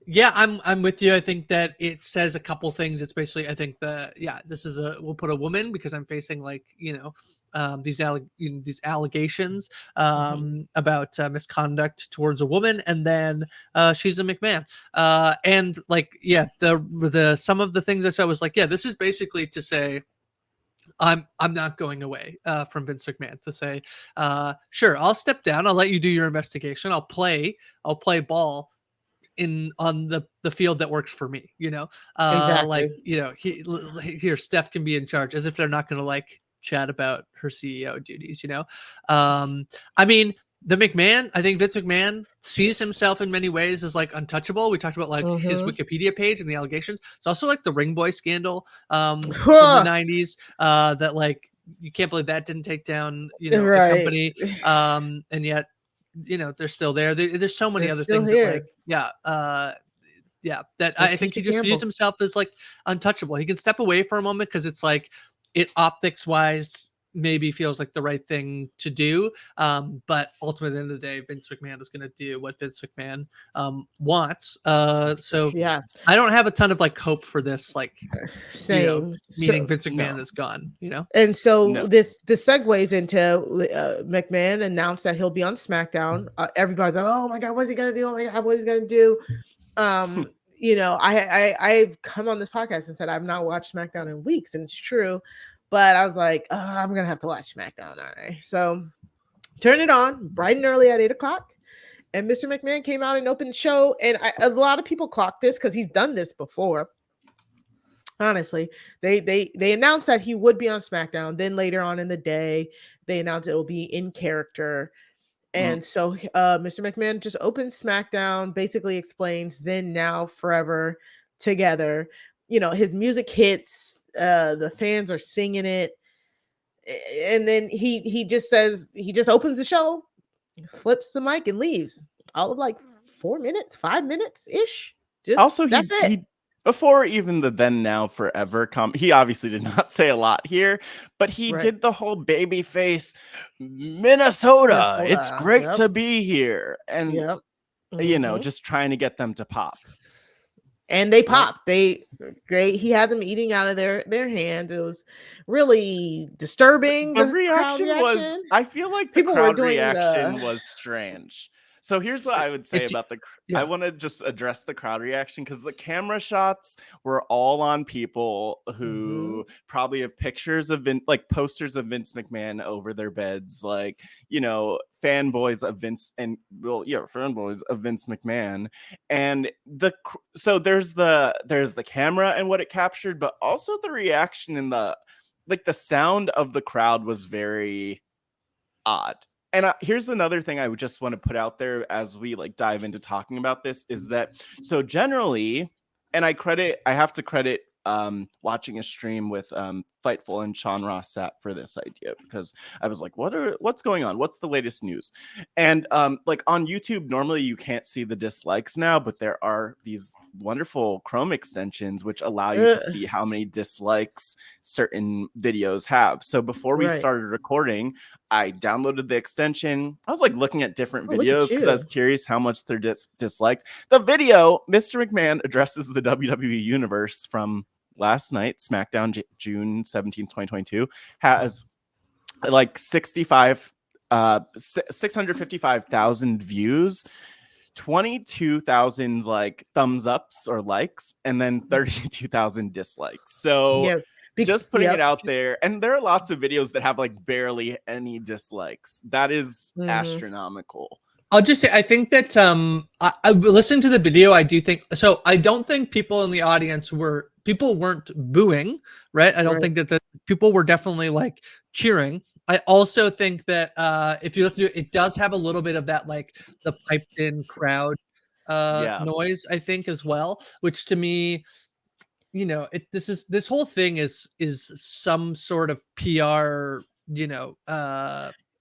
yeah, I'm with you. I think that it says a couple things. It's basically, I think this is we'll put a woman because I'm facing like, you know, these allegations about misconduct towards a woman, and then she's a McMahon, and like the some of the things I said was like, this is basically to say I'm not going away from Vince McMahon, to say sure, I'll step down, I'll let you do your investigation, I'll play ball on the field that works for me, you know. Like, you know, here Steph can be in charge, as if they're not going to like chat about her CEO duties, you know. I mean, I think Vince McMahon sees himself in many ways as like untouchable. We talked about like his Wikipedia page and the allegations. It's also like the Ring Boy scandal from the 90s that like you can't believe that didn't take down, you know, a company, and yet, you know, they're still there. There's so many other things that like that I think he just views himself as like untouchable. He can step away for a moment because it's like it optics wise maybe feels like the right thing to do, but ultimately at the end of the day, Vince McMahon is going to do what Vince McMahon wants. So I don't have a ton of like hope for this, like meaning Vince McMahon is gone, you know. And so this segues into McMahon announced that he'll be on SmackDown. Everybody's like, oh my god, what's he gonna do? Oh my god, what's he gonna do? You know, I've come on this podcast and said I've not watched SmackDown in weeks, and it's true. But I was like, I'm gonna have to watch SmackDown, all right? So turn it on bright and early at 8:00, and Mr. McMahon came out and opened the show. And a lot of people clocked this because he's done this before. Honestly, they announced that he would be on SmackDown. Then later on in the day, they announced it will be in character. And so Mr. McMahon just opens SmackDown, basically explains then, now, forever, together. You know, his music hits. The fans are singing it, and then he just says, he just opens the show, flips the mic, and leaves. All of like 4 minutes, 5 minutes ish. Just also that's it. He before even the then, now, forever he obviously did not say a lot here, but he did the whole baby face Minnesota. It's great to be here, and you know, just trying to get them to pop. And they popped. He had them eating out of their hands. It was really disturbing. The reaction was, I feel like the crowd reaction was strange. So here's what I would say about I want to just address the crowd reaction, because the camera shots were all on people who probably have pictures of like posters of Vince McMahon over their beds, like, you know, fanboys of Vince fanboys of Vince McMahon. And so there's the camera and what it captured, but also the reaction and the sound of the crowd was very odd. And here's another thing I would just want to put out there as we like dive into talking about this, is that so generally, and I have to credit watching a stream with Fightful and Sean Ross Sapp for this idea, because I was like, what's going on? What's the latest news? And like on YouTube, normally you can't see the dislikes now, but there are these wonderful Chrome extensions which allow you to see how many dislikes certain videos have. So before we started recording, I downloaded the extension. I was like looking at different videos because I was curious how much they're disliked. The video, Mr. McMahon addresses the WWE universe from last night, SmackDown, June 17th, 2022, has like 655,000 views, 22,000 like thumbs ups or likes, and then 32,000 dislikes. So just putting it out there. And there are lots of videos that have like barely any dislikes. That is astronomical. I'll just say, I think that I listened to the video. I do think so. I don't think people in the audience weren't booing, right? I don't think that the people were definitely like cheering. I also think that if you listen to it, it does have a little bit of that like the piped in crowd noise, I think, as well, which to me, you know, this whole thing is some sort of PR, you know,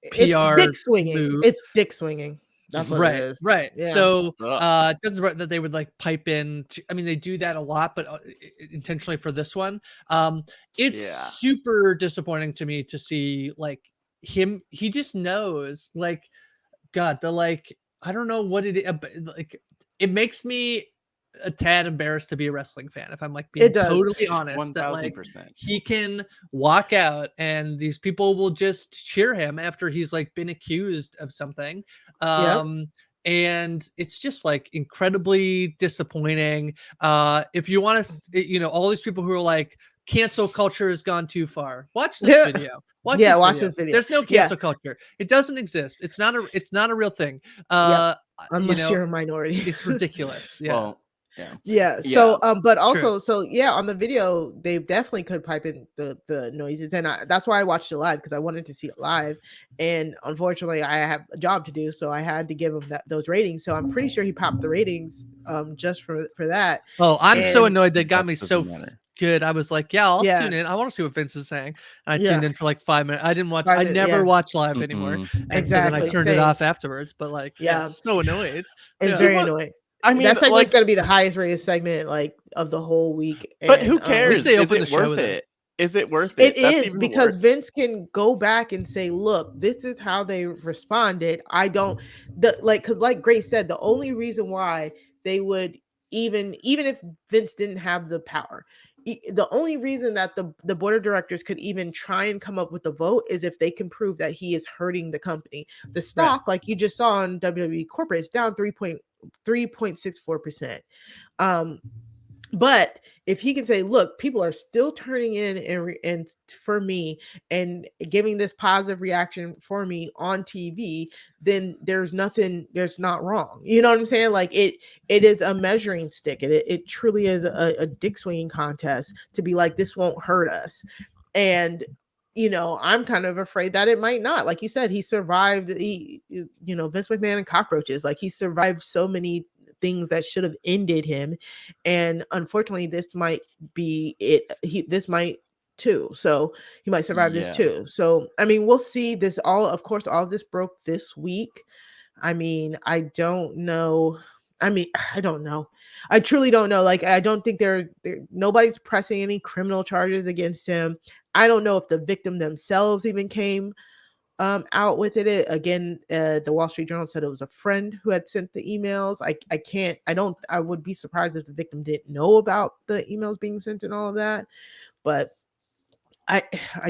It's PR dick swinging. move. It's dick swinging. That's what it is. Right. Yeah. So it doesn't that they would like pipe in. I mean, they do that a lot, but intentionally for this one, it's super disappointing to me to see like him. He just knows, like, God, the like, I don't know what it is. Like, it makes me a tad embarrassed to be a wrestling fan, if I'm like being totally honest. That like 1000%. he can walk out and these people will just cheer him after he's like been accused of something. And it's just like incredibly disappointing. If you want to, you know, all these people who are like, cancel culture has gone too far, watch this video. Watch this video. There's no cancel culture. It doesn't exist. It's not a real thing. Unless you're a minority. It's ridiculous. Yeah. Well, so but also on the video they definitely could pipe in the noises, and that's why I watched it live, because I wanted to see it live, and unfortunately I have a job to do, so I had to give him those ratings. So I'm pretty sure he popped the ratings just for that. I'm so annoyed. That got me so good. I was like, I'll tune in. I want to see what Vince is saying. And I tuned in for like 5 minutes. I didn't watch. I never watch live anymore. And so then I turned it off afterwards. But like, so annoyed. It's very annoying. I mean, that segment's like, going to be the highest rated segment like of the whole week. But who cares? Is it worth it? Is it worth it? It is, because Vince can go back and say, look, this is how they responded. I don't because like Grace said, the only reason why they would even if Vince didn't have the power, the only reason that the board of directors could even try and come up with a vote is if they can prove that he is hurting the company. The stock, like you just saw on WWE corporate, is down 3.64%. But if he can say, look, people are still turning in and for me and giving this positive reaction for me on TV, then there's not wrong. You know what I'm saying? Like it is a measuring stick. It truly is a dick swinging contest to be like, this won't hurt us. And I'm kind of afraid that it might not. Like you said, he survived Vince McMahon and cockroaches. Like he survived so many things that should have ended him, and unfortunately this might be it. This might too, so he might survive this too. So I mean, we'll see. All of this broke this week. I mean, I don't know. I truly don't know. Like, I don't think nobody's pressing any criminal charges against him. I don't know if the victim themselves even came out with it again. The Wall Street Journal said it was a friend who had sent the emails. I would be surprised if the victim didn't know about the emails being sent and all of that, but I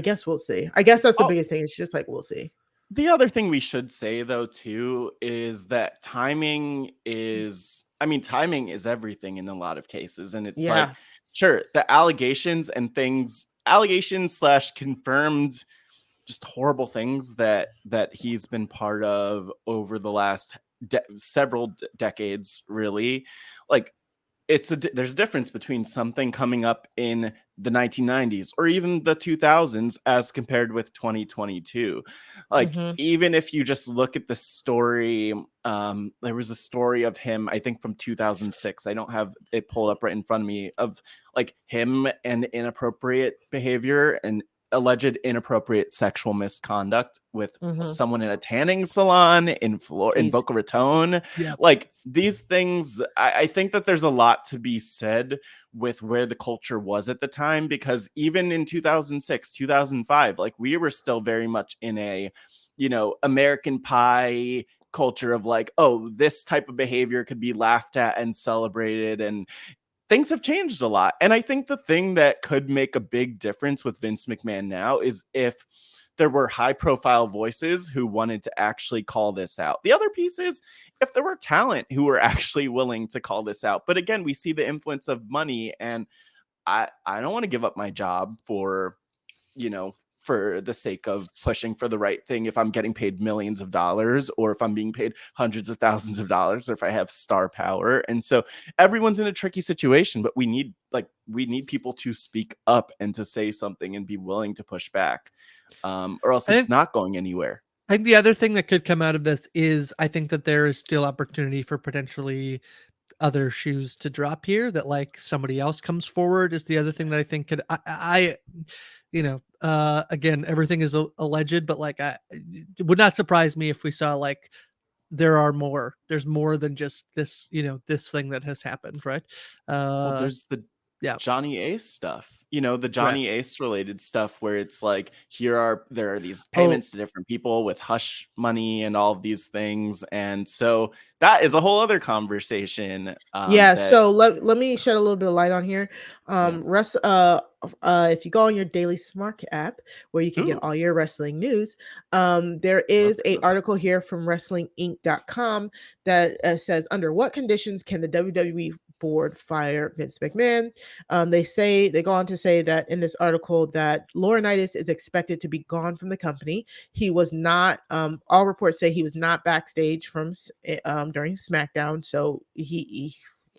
guess we'll see. I guess that's the biggest thing. It's just like, we'll see. The other thing we should say though too is that timing is everything in a lot of cases, and it's like, sure, the allegations / confirmed just horrible things that he's been part of over the last several decades, really. Like, there's a difference between something coming up in the 1990s or even the 2000s as compared with 2022. Like, even if you just look at the story, there was a story of him, I think from 2006. I don't have it pulled up right in front of me, of like him and inappropriate behavior and alleged inappropriate sexual misconduct with someone in a tanning salon in Boca Raton. Like, these things, I think that there's a lot to be said with where the culture was at the time, because even in 2006, 2005, like, we were still very much in a, American Pie culture of like, oh, this type of behavior could be laughed at and celebrated, and things have changed a lot. And I think the thing that could make a big difference with Vince McMahon now is if there were high profile voices who wanted to actually call this out. The other piece is if there were talent who were actually willing to call this out. But again, we see the influence of money, and I don't want to give up my job for the sake of pushing for the right thing if I'm getting paid millions of dollars, or if I'm being paid hundreds of thousands of dollars, or if I have star power. And so everyone's in a tricky situation, but we need people to speak up and to say something and be willing to push back, or else it's not going anywhere. I think the other thing that could come out of this is, I think that there is still opportunity for potentially other shoes to drop here, that like somebody else comes forward, is the other thing that I think could, again, everything is alleged, but like it would not surprise me if we saw like there's more than just this, this thing that has happened, right? Well, there's the Johnny Ace stuff, the Johnny Ace related stuff where it's like, there are these payments to different people with hush money and all of these things. And so that is a whole other conversation. So let me shed a little bit of light on here. If you go on your Daily Smart app where you can get all your wrestling news, there is an article here from WrestlingInc.com that says, under what conditions can the WWE board fire Vince McMahon? They go on to say that in this article that Laurinaitis is expected to be gone from the company. He was not. All reports say he was not backstage from during SmackDown, so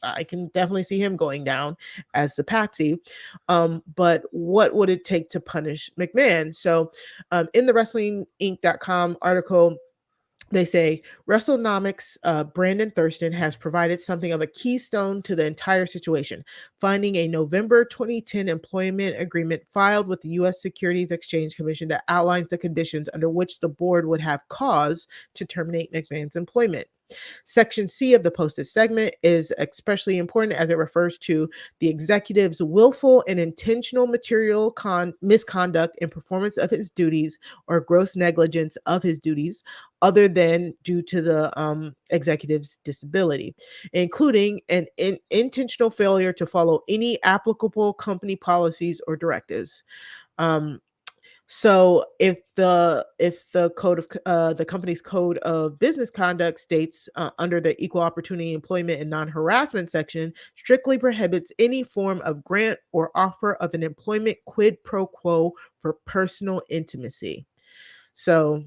I can definitely see him going down as the patsy. But what would it take to punish McMahon? So, in the WrestlingInc.com article, they say WrestleNomics Brandon Thurston has provided something of a keystone to the entire situation, finding a November 2010 employment agreement filed with the U.S. Securities Exchange Commission that outlines the conditions under which the board would have cause to terminate McMahon's employment. Section C of the posted segment is especially important as it refers to the executive's willful and intentional material misconduct in performance of his duties or gross negligence of his duties other than due to the executive's disability, including an intentional failure to follow any applicable company policies or directives. So if the code of the company's code of business conduct states under the equal opportunity employment and non-harassment section strictly prohibits any form of grant or offer of an employment quid pro quo for personal intimacy. So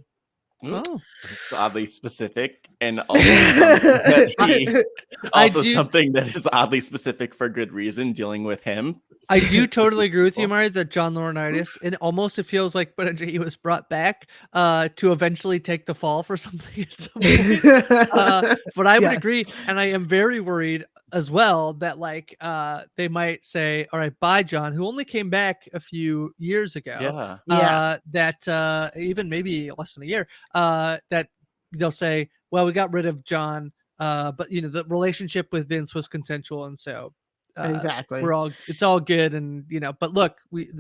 it's oddly specific, and also something that is oddly specific for good reason, dealing with him. I do totally agree with you, Mari, that John Laurinaitis, and almost it feels like he was brought back to eventually take the fall for something. But I would agree, and I am very worried as well that like they might say, all right, bye, John, who only came back a few years ago. That even maybe less than a year, that they'll say, well, we got rid of John, but the relationship with Vince was consensual, and so exactly, it's all good, and but look, we've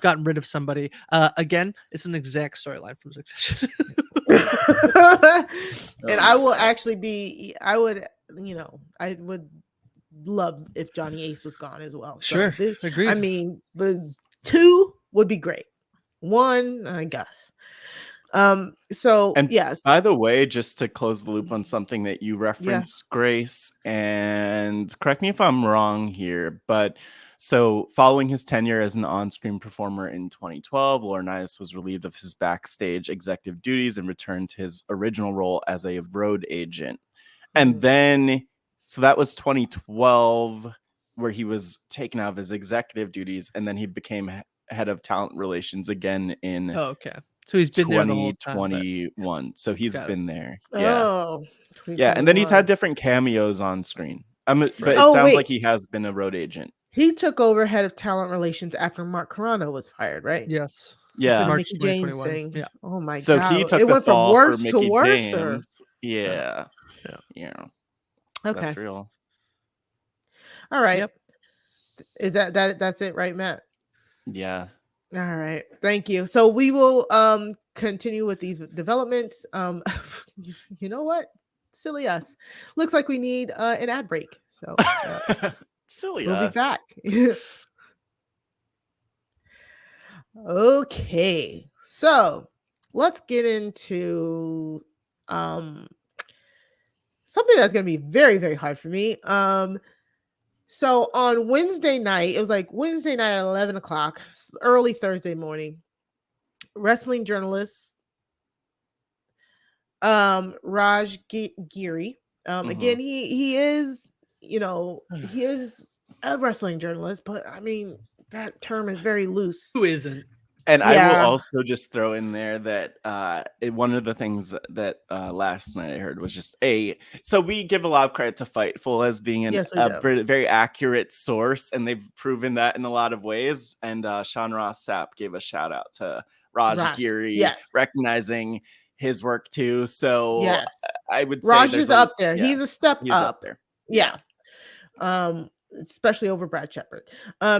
gotten rid of somebody. Again, it's an exact storyline from Succession. And I will actually I would love if Johnny Ace was gone as well. Sure, agreed. I mean, the 2 would be great. 1, I guess. Yes. By the way, just to close the loop on something that you referenced, Grace, and correct me if I'm wrong here, but so following his tenure as an on-screen performer in 2012, Laurinaitis was relieved of his backstage executive duties and returned to his original role as a road agent. And then, so that was 2012, where he was taken out of his executive duties, and then he became head of talent relations again in so he's been there the whole time. 2021. So he's been there. Yeah. And then he's had different cameos on screen. But it sounds like he has been a road agent. He took over head of talent relations after Mark Carrano was fired, right? Yes. Yeah. March 2021. Yeah. Oh my god. So he took it went from worse to worse. Yeah. Okay. That's real. All right. Yep. Is that's it, right, Matt? Yeah. All right. Thank you. So we will continue with these developments. You know what? Silly us. Looks like we need an ad break. So silly we'll us. Be back. Okay. So let's get into something that's going to be very, very hard for me. So on Wednesday night, it was like Wednesday night at 11 o'clock, early Thursday morning, wrestling journalist Raj Giri. Again, he is, he is a wrestling journalist, but I mean, that term is very loose. Who isn't? And I will also just throw in there that one of the things that last night I heard was just so we give a lot of credit to Fightful as being a very accurate source, and they've proven that in a lot of ways. And Sean Ross Sapp gave a shout out to Raj Giri, recognizing his work too. So I would say Raj is up there. He's a step up there. Yeah. Especially over Brad Shepard.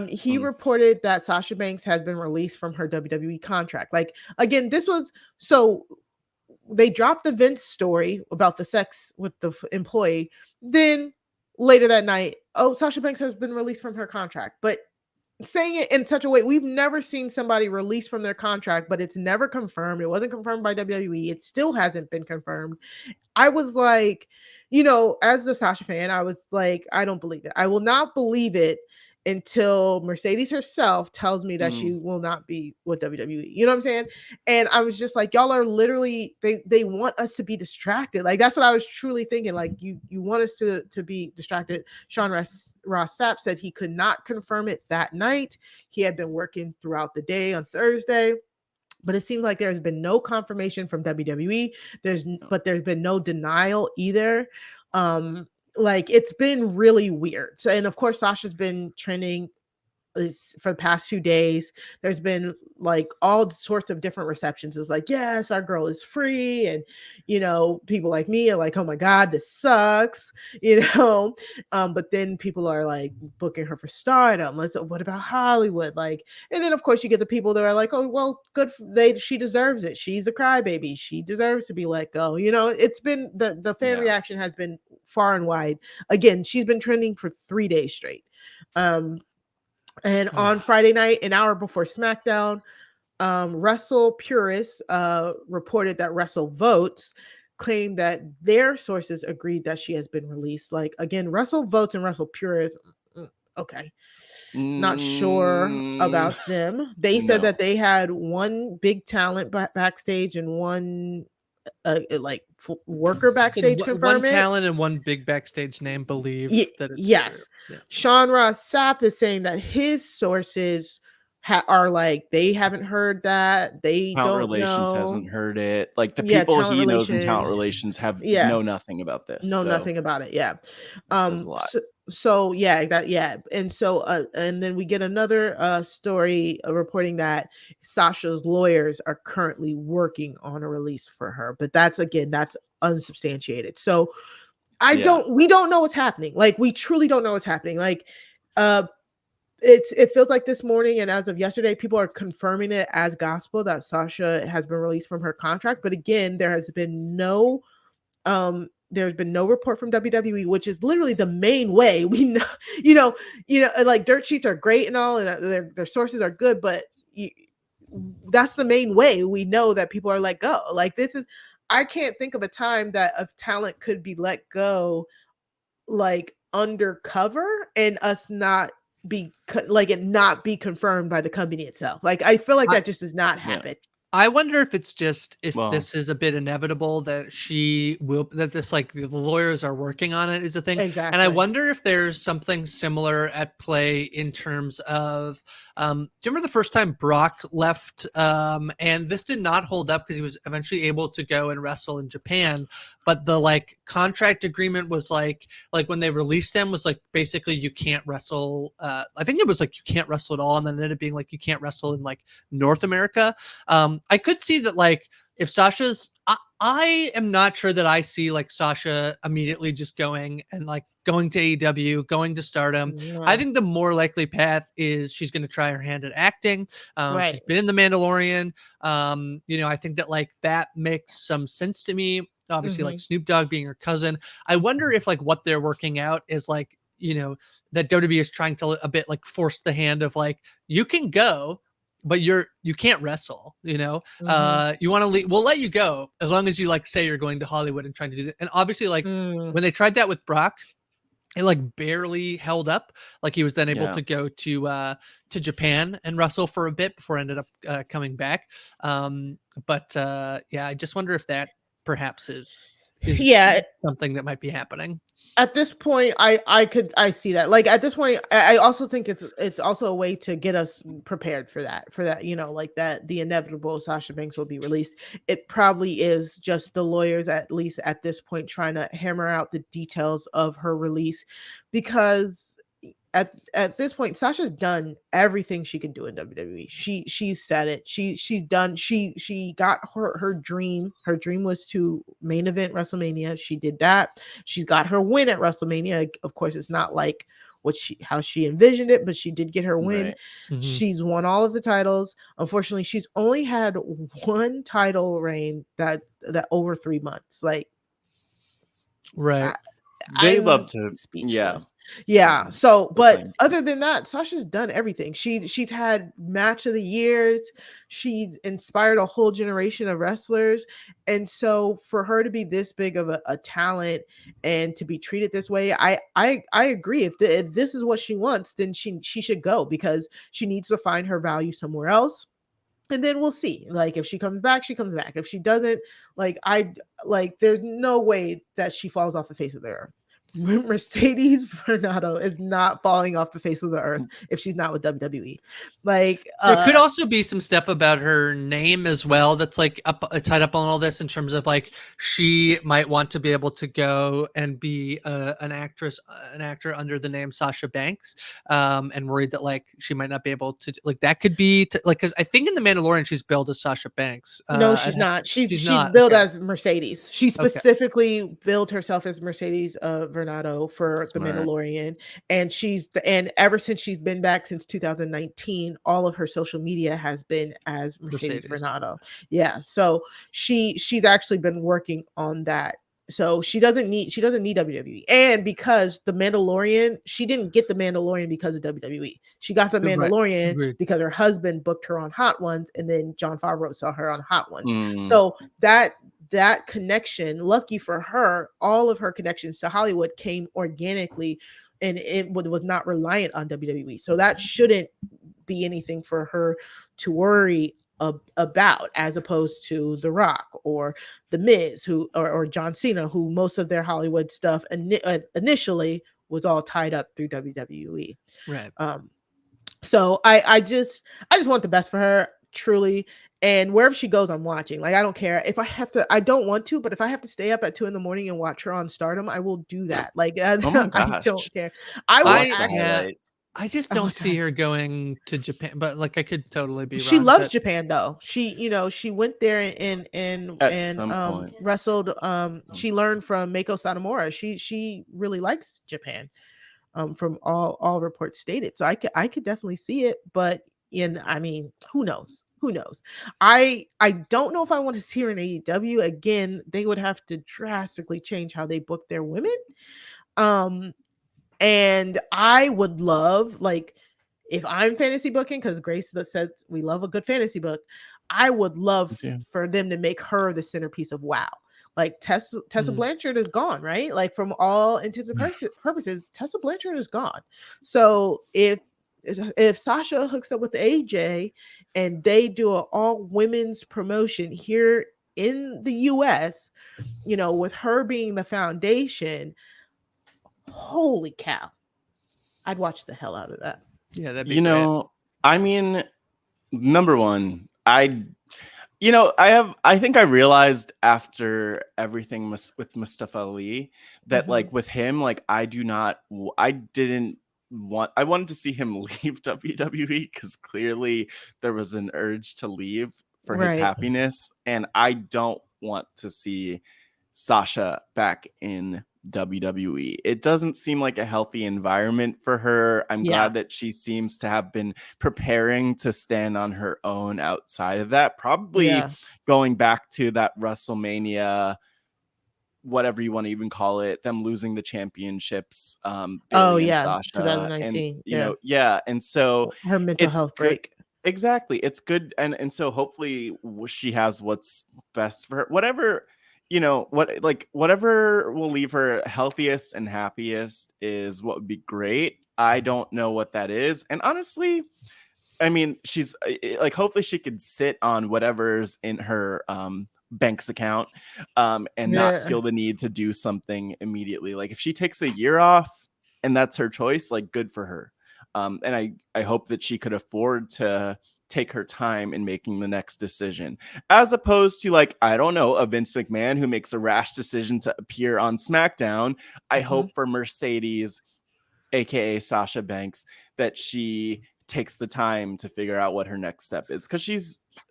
He reported that Sasha Banks has been released from her WWE contract. Like, again, they dropped the Vince story about the sex with the employee. Then later that night, Sasha Banks has been released from her contract. But saying it in such a way, we've never seen somebody released from their contract, but it's never confirmed. It wasn't confirmed by WWE. It still hasn't been confirmed. I was like, as the Sasha fan, I was like, I don't believe it. I will not believe it until Mercedes herself tells me that she will not be with WWE. You know what I'm saying? And I was just like, y'all are literally, they want us to be distracted. Like, that's what I was truly thinking. Like, you want us to be distracted. Sean Ross Sapp said he could not confirm it that night. He had been working throughout the day on Thursday. But it seems like there's been no confirmation from WWE. But there's been no denial either. Like, it's been really weird. So, and of course, Sasha's been trending for the past 2 days. There's been like all sorts of different receptions. It's like, yes, our girl is free. And, people like me are like, oh my God, this sucks, but then people are like booking her for Stardom. What about Hollywood? Like, and then of course you get the people that are like, oh, well, she deserves it. She's a crybaby. She deserves to be let go. It's been the fan reaction has been far and wide. Again, she's been trending for 3 days straight. And on Friday night, an hour before SmackDown, Wrestle Purists reported that Wrestle Votes claimed that their sources agreed that she has been released. Like, again, Wrestle Votes and Wrestle Purists, okay, not sure about them. They said that they had one big talent backstage and one worker backstage confirm one talent and one big backstage name believe that it's yes. true. Yeah. Sean Ross Sapp is saying that his sources are like, they haven't heard that. They Talent don't Relations know. hasn't heard it. Like, the people he knows in Talent Relations know nothing about this. Nothing about it. Yeah. Says a lot. And so and then we get another story reporting that Sasha's lawyers are currently working on a release for her, but that's unsubstantiated. So we don't know what's happening. Like, we truly don't know what's happening. Like, it feels like this morning and as of yesterday, people are confirming it as gospel that Sasha has been released from her contract. But again, there's been no report from WWE, which is literally the main way we know, like, dirt sheets are great and all, and their sources are good, but that's the main way we know that people are let go. Like, I can't think of a time that a talent could be let go, like, undercover and us not be not be confirmed by the company itself. Like, I feel like that just does not happen. I wonder if it's just this is a bit inevitable that the lawyers are working on it is a thing. Exactly. And I wonder if there's something similar at play in terms of do you remember the first time Brock left? And this did not hold up because he was eventually able to go and wrestle in Japan. But the contract agreement was like when they released him was basically you can't wrestle. I think it was you can't wrestle at all, and then it ended up being you can't wrestle in North America. I could see that if Sasha's, I am not sure that I see Sasha immediately just going and going to AEW, going to Stardom. Yeah. I think the more likely path is she's going to try her hand at acting. She's been in The Mandalorian. I think that that makes some sense to me. Obviously, Snoop Dogg being her cousin. I wonder if what they're working out is that WWE is trying to a bit force the hand of you can go, but you can't wrestle, you want to leave, we'll let you go as long as you say you're going to Hollywood and trying to do that. And obviously when they tried that with Brock, it barely held up. He was then able to go to Japan and wrestle for a bit before ended up coming back. I just wonder if that perhaps is is Yeah. something that might be happening. At this point, I see that. Like at this point, I also think it's also a way to get us prepared for that, you know, like that the inevitable Sasha Banks will be released. It probably is just the lawyers, at least at this point, trying to hammer out the details of her release, because at this point, Sasha's done everything she can do in WWE. She's said it. She's done. She got her dream. Her dream was to main event WrestleMania. She did that. She's got her win at WrestleMania. Of course, it's not like how she envisioned it, but she did get her win. Right. Mhm. She's won all of the titles. Unfortunately, she's only had one title reign that over 3 months. Like, Right. They I'm love to, speechless. yeah. Yeah. So, They're but playing other than that, Sasha's done everything. She's had match of the years. She's inspired a whole generation of wrestlers. And so for her to be this big of a talent and to be treated this way, I agree. If this is what she wants, then she should go, because she needs to find her value somewhere else. And then we'll see. Like, if she comes back, she comes back. If she doesn't, there's no way that she falls off the face of the earth. Mercedes Varnado is not falling off the face of the earth if she's not with WWE. Like, there could also be some stuff about her name as well that's like tied up on all this, in terms of like she might want to be able to go and be an actor under the name Sasha Banks, and worried that like she might not be able to, like, that could be like, because I think in The Mandalorian she's billed as Sasha Banks. No, she's not. She's not billed okay. as Mercedes. She specifically billed herself as Mercedes Varnado for The Mandalorian, and ever since she's been back since 2019, all of her social media has been as Mercedes Varnado. Yeah, so she's actually been working on that. So she doesn't need WWE. And because The Mandalorian, she didn't get The Mandalorian because of WWE. She got The Mandalorian because her husband booked her on Hot Ones, and then Jon Favreau saw her on Hot Ones. So that connection, lucky for her, all of her connections to Hollywood came organically, and it was not reliant on WWE. So that shouldn't be anything for her to worry about, as opposed to The Rock or The Miz, or John Cena, who most of their Hollywood stuff initially was all tied up through WWE. Right. So I just want the best for her, truly. And wherever she goes, I'm watching. Like, I don't care if I have to. I don't want to, but if I have to stay up at 2 a.m. and watch her on Stardom, I will do that. Like, I don't care. I just don't see her going to Japan, but like, I could totally be wrong. She loves Japan, though. She went there and wrestled. She learned from Mako Satomura. She really likes Japan, from all reports stated. So I could definitely see it, but I mean, who knows? I don't know if I want to see her in AEW again. They would have to drastically change how they book their women. And I would love, like, if I'm fantasy booking, because Grace said we love a good fantasy book, I would love for them to make her the centerpiece of WoW. Like, Tessa Blanchard is gone, right? Like, from all intents and purposes, Tessa Blanchard is gone. So if Sasha hooks up with AJ and they do an all women's promotion here in the US, with her being the foundation, holy cow, I'd watch the hell out of that. Yeah, that'd be great. I mean, number one, I think I realized after everything with Mustafa Ali that like with him, like I wanted to see him leave WWE, because clearly there was an urge to leave for his happiness, and I don't want to see Sasha back in WWE. It doesn't seem like a healthy environment for her. I'm glad that she seems to have been preparing to stand on her own outside of that, probably going back to that WrestleMania, whatever you want to even call it, them losing the championships, Bayley and Sasha, 2019, and and so her mental health break. Exactly, it's good, and so hopefully she has what's best for her. Whatever will leave her healthiest and happiest is what would be great. I don't know what that is, and honestly, I mean, she's like, hopefully she could sit on whatever's in her Banks account, and not feel the need to do something immediately. Like if she takes a year off and that's her choice, like good for her. And I hope that she could afford to take her time in making the next decision, as opposed to, like, I don't know, a Vince McMahon who makes a rash decision to appear on SmackDown. I hope for Mercedes, aka Sasha Banks, that she takes the time to figure out what her next step is, because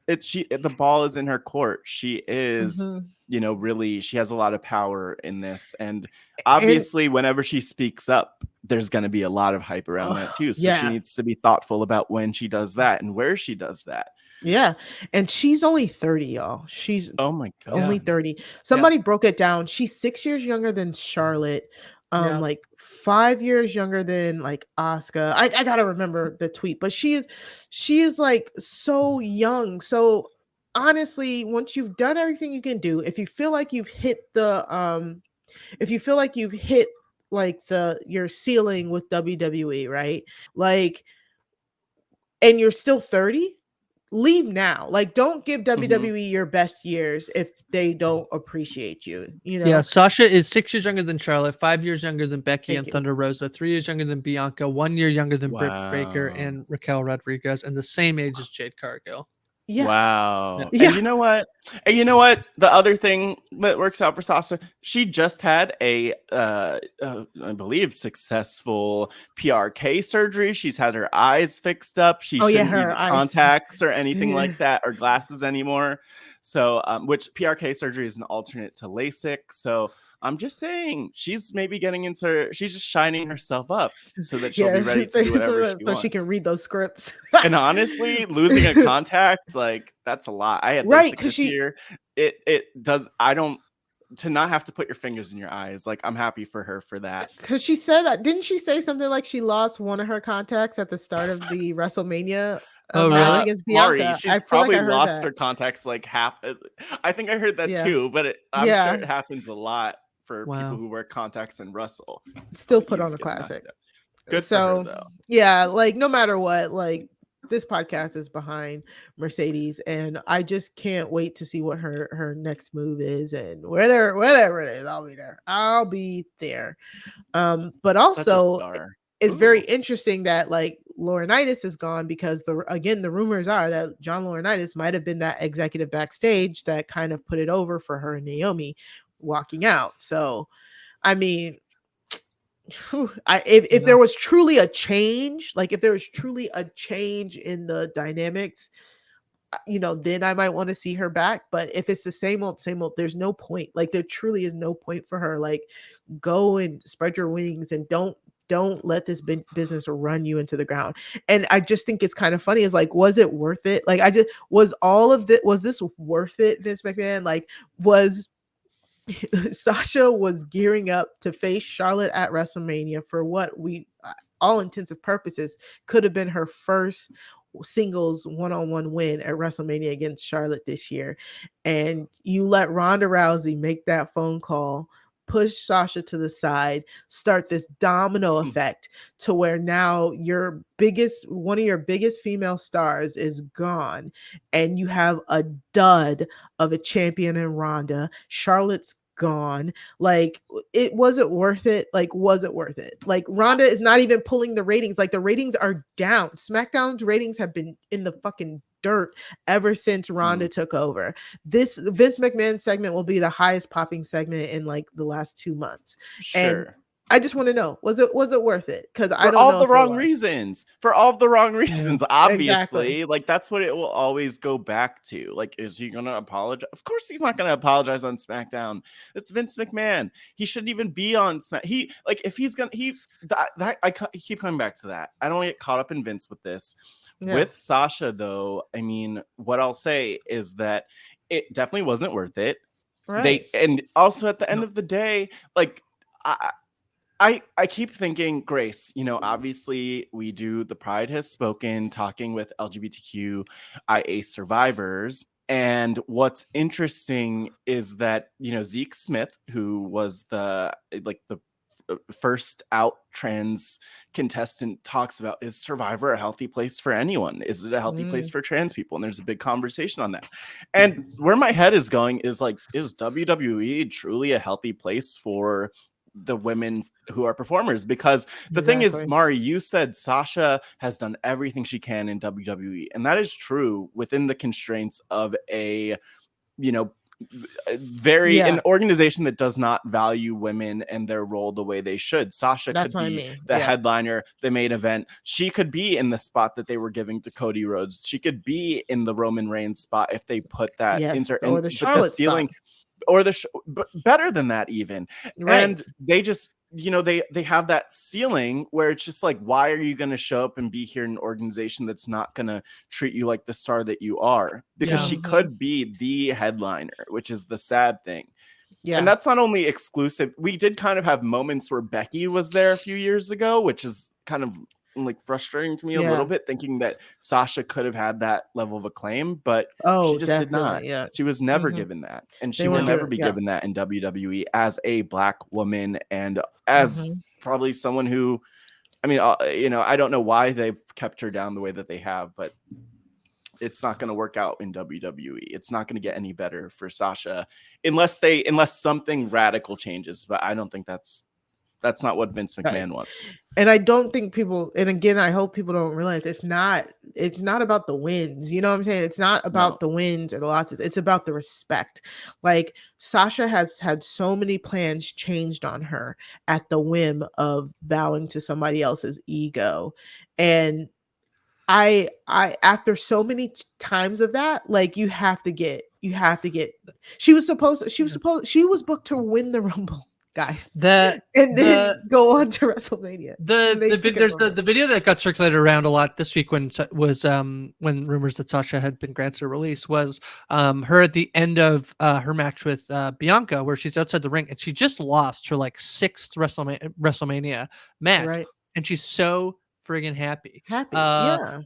the ball is in her court. She is really, she has a lot of power in this, and obviously whenever she speaks up, there's going to be a lot of hype around that too. So she needs to be thoughtful about when she does that and where she does that. Yeah. And she's only 30, y'all. She's only 30. Somebody broke it down. She's 6 years younger than Charlotte. Like 5 years younger than like Asuka. I gotta remember the tweet, but she is like so young. So honestly, once you've done everything you can do, if you feel like you've hit like your ceiling with WWE, right? Like, and you're still 30, leave now. Like, don't give WWE your best years if they don't appreciate you, you know? Yeah, Sasha is 6 years younger than Charlotte, 5 years younger than Becky and Thunder Rosa, 3 years younger than Bianca, 1 year younger than Britt Baker and Raquel Rodriguez, and the same age as Jade Cargill. Yeah. Wow. Yeah. And you know what? The other thing that works out for Sasha, she just had I believe, successful PRK surgery. She's had her eyes fixed up. She shouldn't need contacts or anything like that, or glasses anymore. So, which PRK surgery is an alternate to LASIK. So I'm just saying, she's maybe she's just shining herself up so that she'll be ready to do whatever she wants. So she can read those scripts. And honestly, losing a contact, like, that's a lot. I had LASIK this year. It does. To not have to put your fingers in your eyes, like, I'm happy for her for that. Because she said, didn't she say something like she lost one of her contacts at the start of the WrestleMania? Oh, really? Against Bianca. She's probably lost her contacts like half. I think I heard that too, but I'm sure it happens a lot for people who wear contacts and wrestle. Still put on a classic. Good for her, though. Yeah, like, no matter what, like, this podcast is behind Mercedes, and I just can't wait to see what her next move is, and whatever it is, I'll be there. But also, it's very interesting that, like, Laurinaitis is gone, because the rumors are that John Laurinaitis might have been that executive backstage that kind of put it over for her and Naomi walking out. So, I mean, if there was truly a change, like if there was truly a change in the dynamics, then I might want to see her back. But if it's the same old, there's no point. Like, there truly is no point for her. Like, go and spread your wings and don't let this business run you into the ground. And I just think it's kind of funny. Is like, was it worth it? Like, was this worth it, Vince McMahon? Like, Sasha was gearing up to face Charlotte at WrestleMania for what we, all intents and purposes, could have been her first singles one-on-one win at WrestleMania against Charlotte this year. And you let Ronda Rousey make that phone call, push Sasha to the side, start this domino effect to where now one of your biggest female stars is gone, and you have a dud of a champion in Ronda. Charlotte's gone. Like, was it worth it? Like, was it worth it? Like, Ronda is not even pulling the ratings. Like, the ratings are down. SmackDown's ratings have been in the fucking dirt ever since Ronda took over. This Vince McMahon segment will be the highest popping segment in like the last 2 months. Sure. And I just want to know, was it worth it? Because I don't know. For all the wrong reasons, obviously. Exactly. Like, that's what it will always go back to. Like, is he gonna apologize? Of course he's not gonna apologize on SmackDown. It's Vince McMahon. He shouldn't even be on SmackDown. I keep coming back to that. I don't want to get caught up in Vince with this. Yeah. With Sasha, though, I mean, what I'll say is that it definitely wasn't worth it. Right. And also, at the end of the day, like, I keep thinking, Grace, obviously we do the Pride Has Spoken, talking with LGBTQIA survivors. And what's interesting is that, Zeke Smith, who was the first out trans contestant talks about, is Survivor a healthy place for anyone? Is it a healthy place for trans people? And there's a big conversation on that. And where my head is going is like, is WWE truly a healthy place for the women who are performers? Because the thing is, Mari, you said Sasha has done everything she can in WWE, and that is true within the constraints of a, you know, an organization that does not value women and their role the way they should. Sasha could be the headliner, the main event. She could be in the spot that they were giving to Cody Rhodes. She could be in the Roman Reigns spot if they put that or the Charlotte spot. Or but better than that even. And they just, you know, they have that ceiling where it's just like, why are you going to show up and be here in an organization that's not going to treat you like the star that you are? Because she could be the headliner, which is the sad thing. And that's not only exclusive. We did kind of have moments where Becky was there a few years ago, which is kind of like frustrating to me a little bit, thinking that Sasha could have had that level of acclaim, but she just did not. She was never given that, and she will never be given that in WWE as a Black woman, and as probably someone who, I mean, you know, I don't know why they've kept her down the way that they have, but it's not going to work out in WWE. It's not going to get any better for Sasha unless something radical changes. But I don't think that's not what Vince McMahon wants. And I don't think people, and again, I hope people don't realize it's not about the wins. You know what I'm saying? It's not about the wins or the losses. It's about the respect. Like, Sasha has had so many plans changed on her at the whim of bowing to somebody else's ego. And I after so many times of that, like, she was booked to win the Rumble, guys. Then go on to WrestleMania. There's the video that got circulated around a lot this week when rumors that Sasha had been granted a release was her at the end of her match with Bianca, where she's outside the ring and she just lost her like 6th WrestleMania match, and she's so friggin' happy.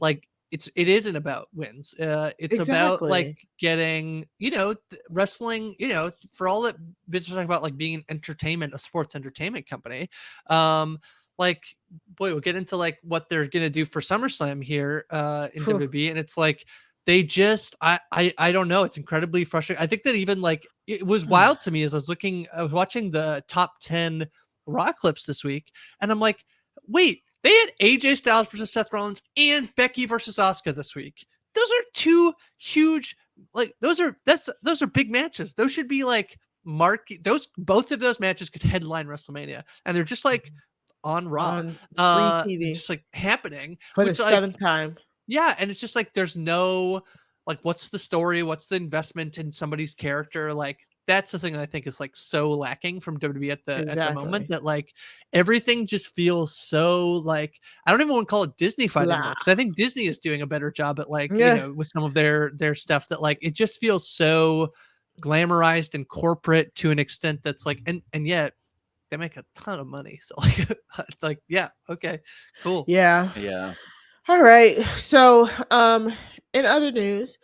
Like, it isn't about wins. It's about like getting, you know, wrestling, you know, for all that Vince was talking about, like being a sports entertainment company. Like, boy, we'll get into like what they're gonna do for SummerSlam here in WWE, and it's like they just I don't know. It's incredibly frustrating. I think that even like it was wild to me as I was watching the top 10 Raw clips this week, and I'm like, wait. They had AJ Styles versus Seth Rollins and Becky versus Asuka this week. Those are 2 huge, like, those are big matches. Those should be like both of those matches could headline WrestleMania, and they're just like on Raw, on free TV, just like happening for the 7th time. Yeah, and it's just like there's no, like, what's the story? What's the investment in somebody's character? Like, that's the thing that I think is like so lacking from WWE at the moment, that like everything just feels so like, I don't even want to call it Disney-fied anymore, because I think Disney is doing a better job at like, you know, with some of their stuff, that like it just feels so glamorized and corporate to an extent that's like, and yet they make a ton of money. So like yeah, okay, cool. Yeah. All right. So in other news,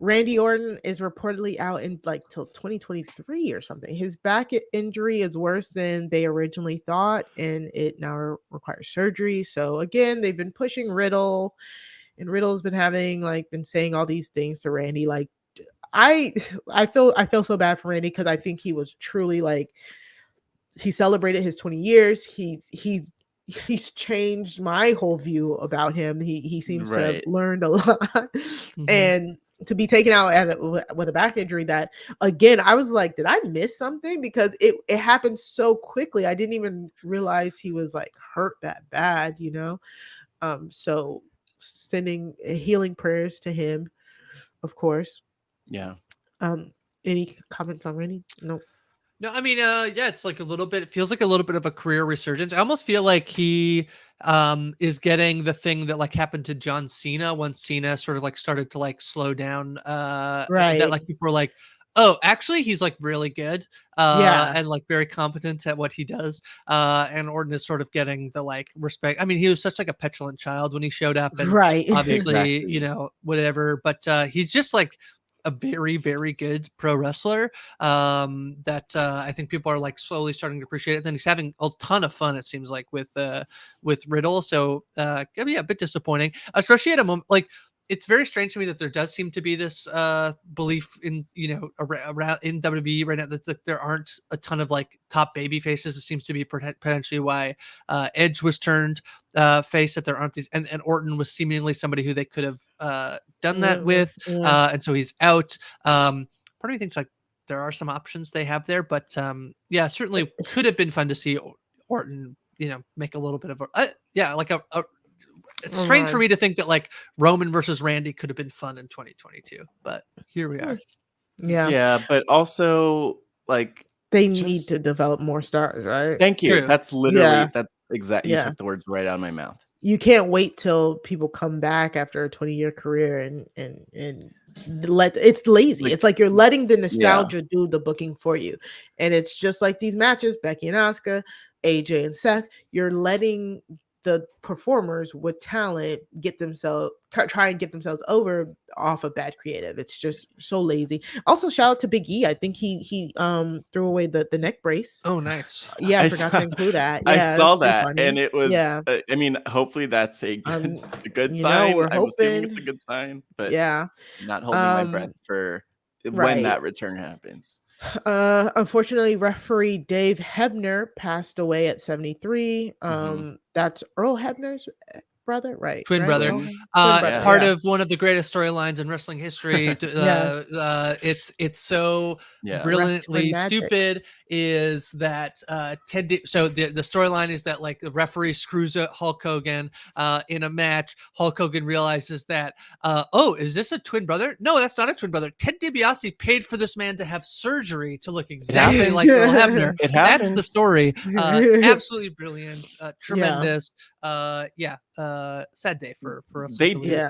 Randy Orton is reportedly out in like till 2023 or something. His back injury is worse than they originally thought, and it now requires surgery. So again, they've been pushing Riddle, and Riddle's been saying all these things to Randy. Like, I feel so bad for Randy, because I think he was truly like, he celebrated his 20 years. He's changed my whole view about him. He seems to have learned a lot, and to be taken out with a back injury, that again, I was like, did I miss something? Because it happened so quickly. I didn't even realize he was like hurt that bad, you know? So sending healing prayers to him, of course. Yeah. Any comments on Randy? No. No, I mean, yeah, it's like it feels like a little bit of a career resurgence. I almost feel like he is getting the thing that like happened to John Cena once Cena sort of like started to like slow down. And that like people were like, oh, actually he's like really good. And like very competent at what he does. And Orton is sort of getting the like respect. I mean, he was such like a petulant child when he showed up, and obviously, you know, whatever. But he's just like, a very, very good pro wrestler that I think people are like slowly starting to appreciate it. Then he's having a ton of fun, it seems like, with Riddle. So yeah, a bit disappointing, especially at a moment like. It's very strange to me that there does seem to be this belief in, around in WWE right now that there aren't a ton of like top baby faces. It seems to be potentially why Edge was turned face, that there aren't these, and Orton was seemingly somebody who they could have done that with. And so he's out. Part of me thinks like there are some options they have there, but yeah, certainly could have been fun to see Orton, make a little bit of a it's strange for me to think that like Roman versus Randy could have been fun in 2022, but here we are. Yeah, but also like they need to develop more stars, right? Thank you. True. That's literally that's exactly you took the words right out of my mouth. You can't wait till people come back after a 20-year career and let it's lazy. It's like you're letting the nostalgia do the booking for you. And it's just like these matches, Becky and Asuka, AJ and Seth, you're letting the performers with talent try and get themselves over off of bad creative. It's just so lazy. Also, shout out to Big E. I think he threw away the neck brace. Oh, nice. Yeah, I forgot to include that. Yeah, I saw that, and it was. I mean, hopefully that's a good sign. We're I'm hoping assuming it's a good sign, but not holding my breath for when that return happens. Unfortunately, referee Dave Hebner passed away at 73. That's Earl Hebner's brother, right? Twin brother. Part of one of the greatest storylines in wrestling history. It's so brilliantly stupid is that so the storyline is that like the referee screws up Hulk Hogan in a match. Hulk Hogan realizes that is this a twin brother? No, that's not a twin brother. Ted DiBiase paid for this man to have surgery to look exactly like Earl Hebner. That's the story. Absolutely brilliant, tremendous. Sad day for us. They did.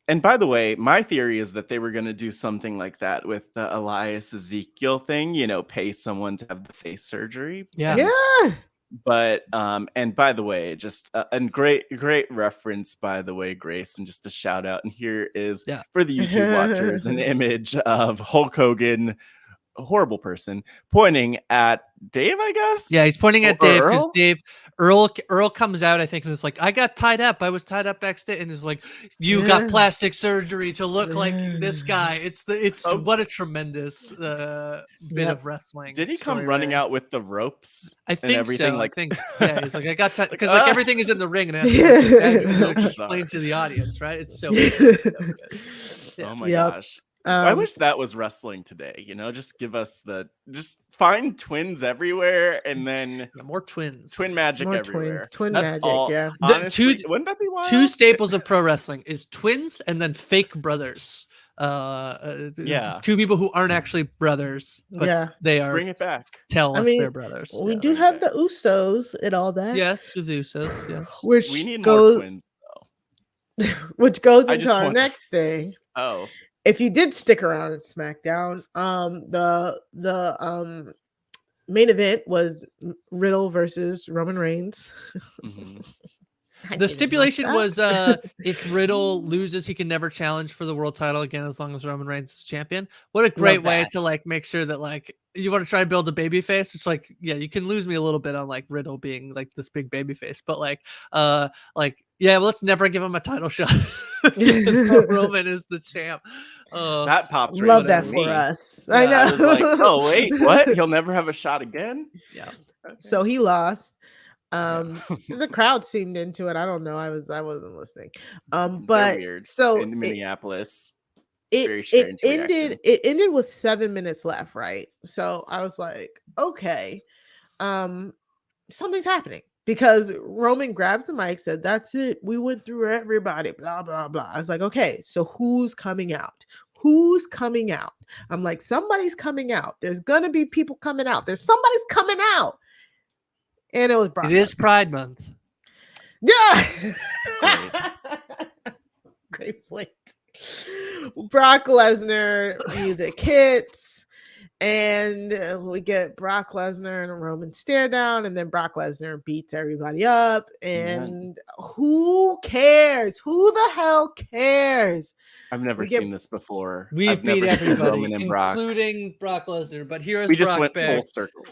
And by the way, my theory is that they were going to do something like that with the Elias Ezekiel thing, pay someone to have the face surgery. But and by the way, just a great reference, by the way, Grace, and just a shout out. And here is for the YouTube watchers an image of Hulk Hogan, a horrible person, pointing at Dave, I guess. Yeah, he's pointing at Dave because Earl comes out, I think, and it's like, I got tied up. I was tied up backstage, and it's like, you got plastic surgery to look like this guy. It's what a tremendous bit of wrestling. Did he come running out with the ropes? I think everything. So. Like, he's like, I got tied because like everything is in the ring and it has to explain to the audience, right? It's so good. Oh my gosh. I wish that was wrestling today, just give us just find twins everywhere and then more twins, twin magic everywhere. Twin magic. Honestly, wouldn't that be wild? Two staples of pro wrestling is twins and then fake brothers. Two people who aren't actually brothers, but they are. Bring it back. Tell us they're brothers. We do have the Usos and all that. Yes, the Usos. Yes, which we need more twins though. Which goes into our next thing. Oh. If you did stick around at SmackDown, the main event was Riddle versus Roman Reigns. The stipulation was if Riddle loses, he can never challenge for the world title again as long as Roman Reigns is champion. What a great way to like make sure that like you want to try and build a baby face. It's like, you can lose me a little bit on like Riddle being like this big baby face, but let's never give him a title shot. Roman is the champ. That pops. Love that for us. I know. I was like, oh wait, what? He'll never have a shot again. Yeah. Okay. So he lost. The crowd seemed into it. I don't know. I wasn't listening. But weird. So in Minneapolis. It ended with 7 minutes left, right? So I was like, okay, something's happening because Roman grabs the mic, said, "That's it. We went through everybody." Blah blah blah. I was like, okay, so who's coming out? Who's coming out? I'm like, somebody's coming out. There's gonna be people coming out. Somebody's coming out, and it was Brock. It is Pride Month. Yeah. Great point. Brock Lesnar music hits, And we get Brock Lesnar and a Roman stare down, and then Brock Lesnar beats everybody up. And who cares? Who the hell cares? I've never seen this before. We've beat everybody, including Brock Lesnar. But here's we Brock just went back. full circle.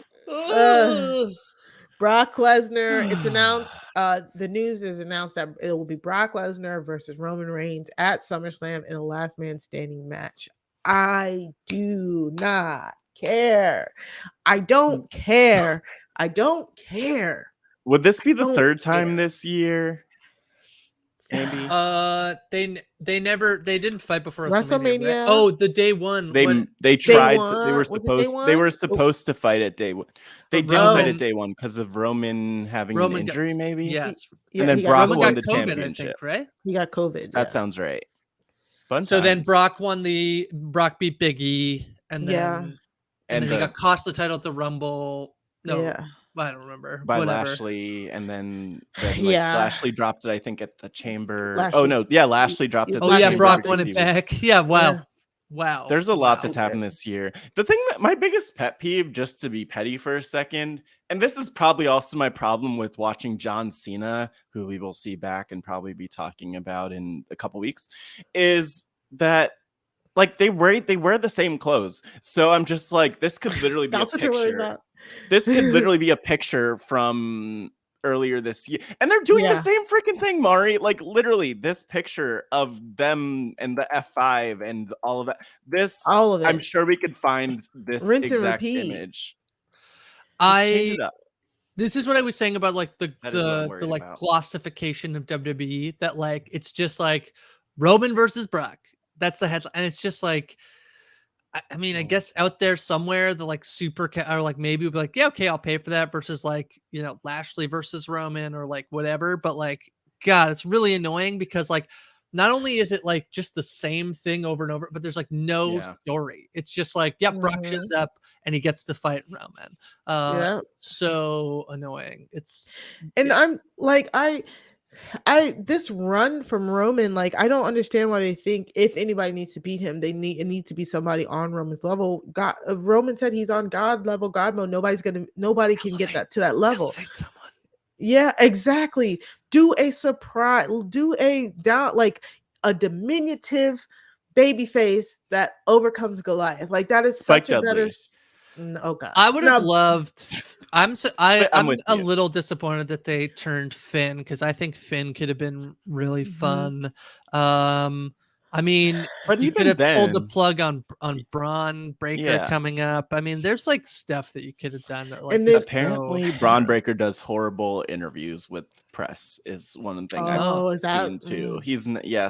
Brock Lesnar. It's announced. The news is announced that it will be Brock Lesnar versus Roman Reigns at SummerSlam in a last man standing match. I do not care. I don't care. I don't care. Would this be the third time this year? Maybe. They didn't fight before WrestleMania. Right? Oh, the day one. They tried to. They were supposed to fight at day one. They didn't fight at day one because of Roman having an injury, maybe. Yes. And then Brock won the COVID, championship. I think, right? He got COVID. That sounds right. Fun so times. then Brock beat Big E, and then he got cost the title at the Rumble. No, I don't remember. By Lashley, and then Lashley dropped it, I think, at the Chamber. Lashley dropped it. Brock won it back. Yeah, wow. Yeah. Wow. There's a lot that's happened this year. The thing that my biggest pet peeve, just to be petty for a second, and this is probably also my problem with watching John Cena, who we will see back and probably be talking about in a couple weeks, is that like they wear the same clothes. So I'm just like, this could literally be a picture. This could literally be a picture from earlier this year, and they're doing the same freaking thing, Mari. Like literally, this picture of them and the F5 and all of that. All of it. I'm sure we could find this exact image. This is what I was saying about like the glossification of WWE. That like it's just like Roman versus Brock. That's the headline, and it's just like. I mean, I guess out there somewhere, the like or like maybe we'll be like, yeah, okay, I'll pay for that versus like, Lashley versus Roman or like whatever. But like, God, it's really annoying because like, not only is it like just the same thing over and over, but there's like no story. It's just like, Brock shows up and he gets to fight Roman. So annoying. I'm like, this run from Roman, like I don't understand why they think if anybody needs to beat him, it needs to be somebody on Roman's level. Roman said he's on God level, God mode. Nobody can get that to that level. Yeah, exactly. Do a surprise, do a diminutive baby face that overcomes Goliath. Like that is such a better. Oh God, I would have loved. I'm a little disappointed that they turned Finn because I think Finn could have been really fun. I mean, but you could have pulled the plug on Braun Breaker coming up. I mean, there's like stuff that you could have done. That, like, and apparently, Braun Breaker does horrible interviews with press. Is one thing I've seen too.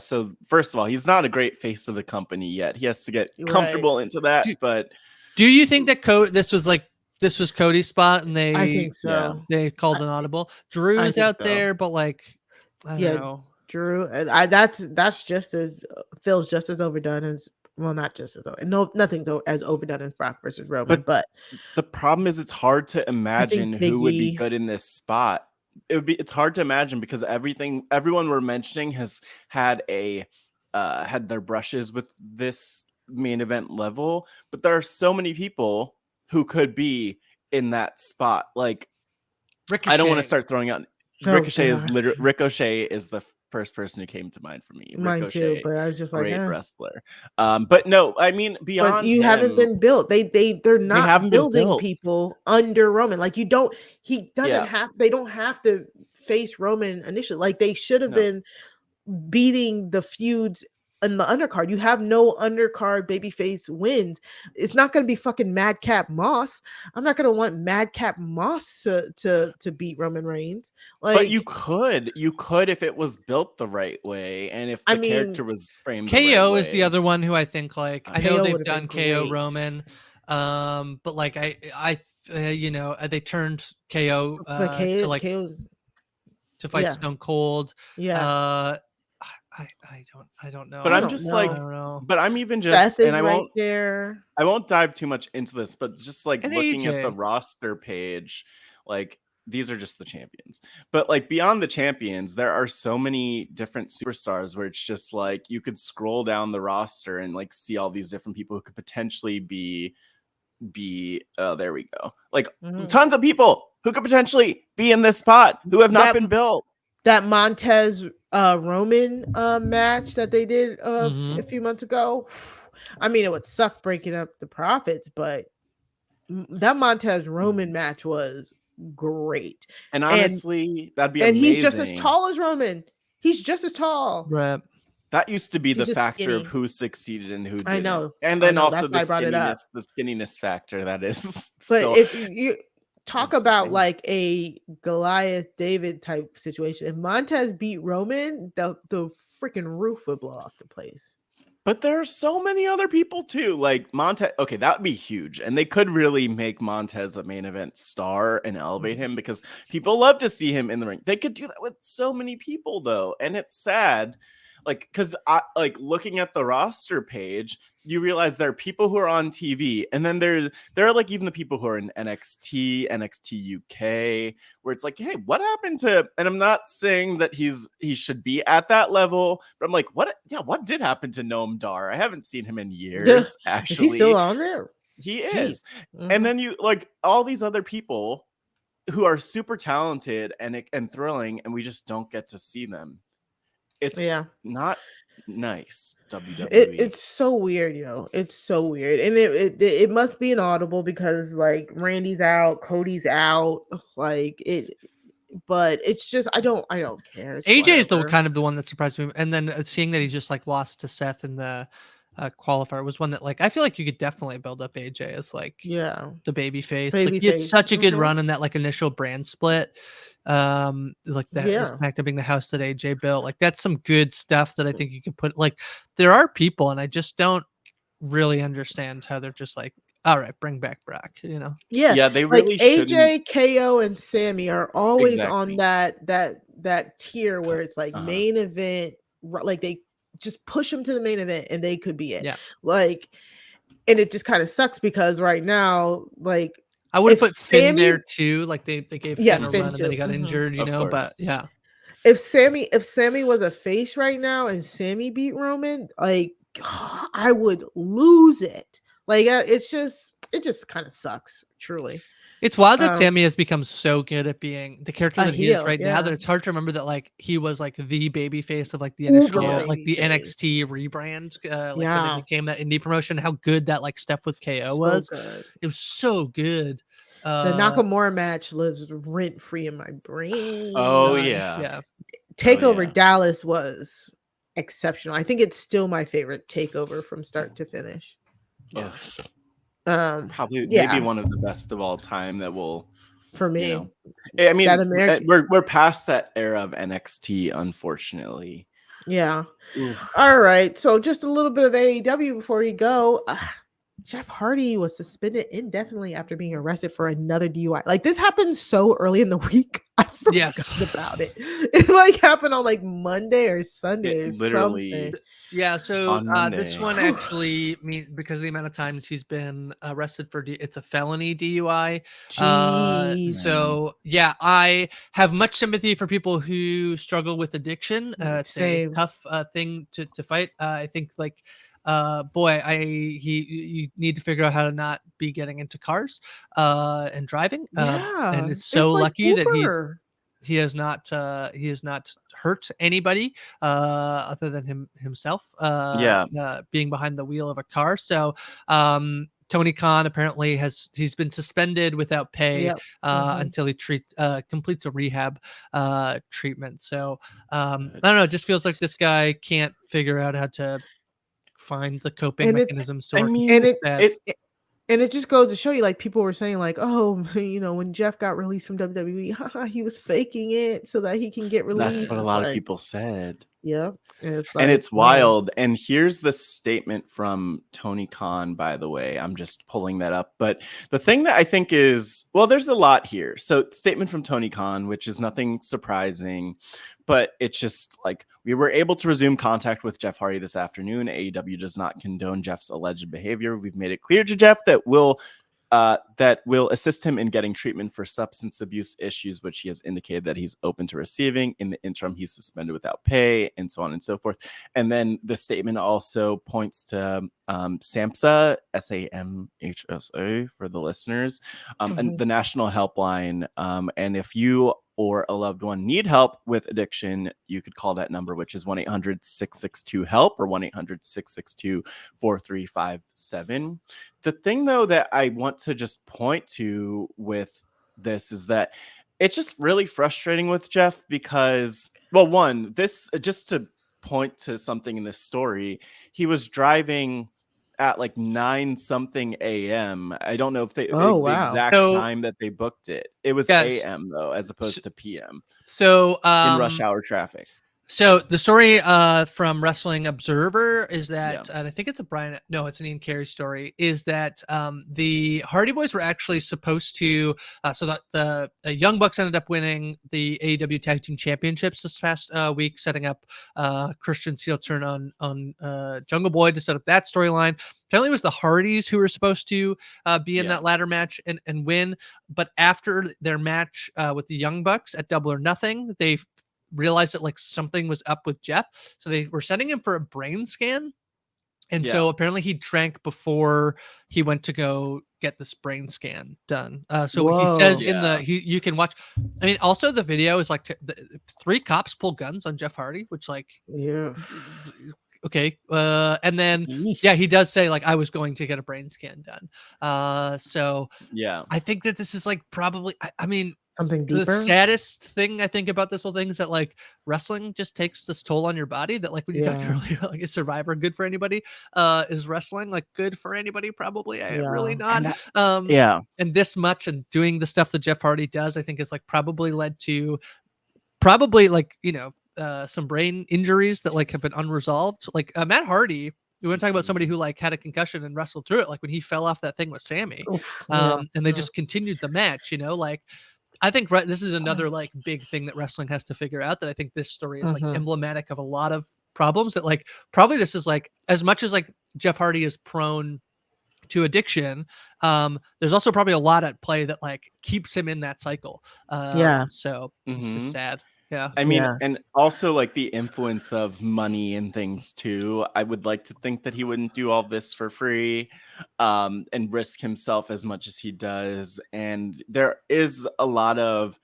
So first of all, he's not a great face of the company yet. He has to get comfortable into that. But do you think that this was Cody's spot and I think so. They called an audible. Drew is out there, but like, I don't know. Drew, that's just as feels just as overdone as not just as nothing's as overdone as Brock versus Roman. But the problem is it's hard to imagine who would be good in this spot. It's hard to imagine because everyone we're mentioning has had had their brushes with this main event level, but there are so many people who could be in that spot. Like Ricochet. I don't want to start throwing out Ricochet is the first person who came to mind for me. Mine Ricochet, too, but I was just like, great wrestler. But no, I mean beyond. But you haven't been built. They're not building people under Roman. Like you don't. He doesn't have. They don't have to face Roman initially. Like they should have been beating the feuds in the undercard. You have no undercard babyface wins. It's not going to be fucking Madcap Moss. I'm not going to want Madcap Moss to beat Roman Reigns. Like, but you could if it was built the right way and if the character was framed. KO is the other one who I think like I know they've done KO Roman, but like I they turned KO to like to fight Stone Cold. I don't know. But I'm just like, but I'm even just, Seth and I won't dive too much into this, but just like looking at the roster page, like these are just the champions. But like beyond the champions, there are so many different superstars where it's just like you could scroll down the roster and like see all these different people who could potentially be be there we go, like tons of people who could potentially be in this spot who have not been built. That Montez Roman match that they did a few months ago, I mean, it would suck breaking up the profits, but that Montez Roman match was great. And honestly, that'd be amazing. And he's just as tall as Roman. He's just as tall. Right. That used to be the factor skinny. Of who succeeded and who didn't. I know. And then also the skinniness factor that is. But so, if you talk about like a Goliath David type situation, if Montez beat Roman, the freaking roof would blow off the place. But there are so many other people too, like Montez. Okay, that would be huge, and they could really make Montez a main event star and elevate him because people love to see him in the ring. They could do that with so many people though, and it's sad. Like, because I like looking at the roster page, you realize there are people who are on TV, and then there are like even the people who are in NXT UK, where it's like, hey, what happened to? And I'm not saying that he should be at that level, but I'm like, what did happen to Noam Dar? I haven't seen him in years. Actually, is he still on there? He is. And then you like all these other people who are super talented and thrilling, and we just don't get to see them. It's not nice. WWE. It's so weird, yo. It's so weird, and it must be an audible because like Randy's out, Cody's out, like it. But it's just I don't care. It's AJ is the kind of the one that surprised me, and then seeing that he just like lost to Seth in the qualifier was one that like I feel like you could definitely build up AJ as like the baby face. Like he had such a good run in that like initial brand split. Like that SmackDown being the house that AJ built, like that's some good stuff that I think you can put. Like there are people, and I just don't really understand how they're just like, all right, bring back Brock, you know? Yeah, they really like AJ, KO, and Sammy are always on that tier where it's like main event, like they just push them to the main event and they could be it. Yeah, like, and it just kind of sucks because right now, like. I would have put Finn there too. Like they gave Finn a run and then he got injured, you know. But yeah, if Sammy was a face right now and Sammy beat Roman, like I would lose it. Like it just kind of sucks. Truly, it's wild that Sammy has become so good at being the character that he is right now that it's hard to remember that like he was like the baby face of like the initial like the NXT rebrand, like when it became that indie promotion. How good that like stuff with KO was. Good. It was so good. The Nakamura match lives rent free in my brain. Oh yeah. Takeover Dallas was exceptional. I think it's still my favorite takeover from start to finish. Yeah. Probably maybe one of the best of all time that will for me. You know, I mean, we're past that era of NXT, unfortunately. Yeah. All right. So just a little bit of AEW before we go. Jeff Hardy was suspended indefinitely after being arrested for another DUI. Like this happened so early in the week. I forgot about it. It like happened on like Monday or Sunday or literally. Something. Yeah, so this one actually means because of the amount of times he's been arrested for it's a felony DUI. So yeah, I have much sympathy for people who struggle with addiction. It's a tough thing to fight. I think like you need to figure out how to not be getting into cars and driving. And it's so lucky that he has not hurt anybody other than himself being behind the wheel of a car. So Tony Khan apparently he's been suspended without pay until he completes a rehab treatment. So I don't know, it just feels like this guy can't figure out how to find the coping mechanisms to work. And it just goes to show you, like people were saying, like, oh, you know, when Jeff got released from WWE, he was faking it so that he can get released. That's what a lot of people said. Yeah. And it's wild. And here's the statement from Tony Khan, by the way. I'm just pulling that up. But the thing that I think is, well, there's a lot here. So statement from Tony Khan, which is nothing surprising, but it's just like, we were able to resume contact with Jeff Hardy this afternoon. AEW does not condone Jeff's alleged behavior. We've made it clear to Jeff that we'll that will assist him in getting treatment for substance abuse issues, which he has indicated that he's open to receiving. In the interim, he's suspended without pay, and so on and so forth. And then the statement also points to SAMHSA, SAMHSA for the listeners, and the national helpline. And if you or a loved one need help with addiction, you could call that number, which is 1-800-662-HELP or 1-800-662-4357. The thing, though, that I want to just point to with this is that it's just really frustrating with Jeff because, well, one, this, just to point to something in this story, he was driving at like 9-something a.m. I don't know if the exact time that they booked it. It was a.m. though, as opposed to p.m. So in rush hour traffic. So the story from Wrestling Observer is that, and I think it's it's an Ian Carey story, is that the Hardy Boys were actually supposed to, so that the Young Bucks ended up winning the AEW Tag Team Championships this past week, setting up Christian's heel turn on Jungle Boy to set up that storyline. Apparently it was the Hardys who were supposed to be in that ladder match and win, but after their match with the Young Bucks at Double or Nothing, they realized that like something was up with Jeff, so they were sending him for a brain scan, and so apparently he drank before he went to go get this brain scan done. So he says in the you can watch. I mean, also the video is like 3 cops pull guns on Jeff Hardy, which like okay, and then he does say like I was going to get a brain scan done. So I think that this is like probably I mean. Something deeper. The saddest thing I think about this whole thing is that like wrestling just takes this toll on your body that like when you talked earlier, like is Survivor good for anybody? Is wrestling like good for anybody? Probably really not. And this much and doing the stuff that Jeff Hardy does, I think is like probably led to like, some brain injuries that like have been unresolved. Like Matt Hardy, we want to talk about somebody who like had a concussion and wrestled through it. Like when he fell off that thing with Sammy, and they just continued the match, like, I think this is another like big thing that wrestling has to figure out, that I think this story is like emblematic of a lot of problems that like probably this is like as much as like Jeff Hardy is prone to addiction, there's also probably a lot at play that like keeps him in that cycle. So this is sad. I mean, and also like the influence of money and things too. I would like to think that he wouldn't do all this for free, and risk himself as much as he does. And there is a lot of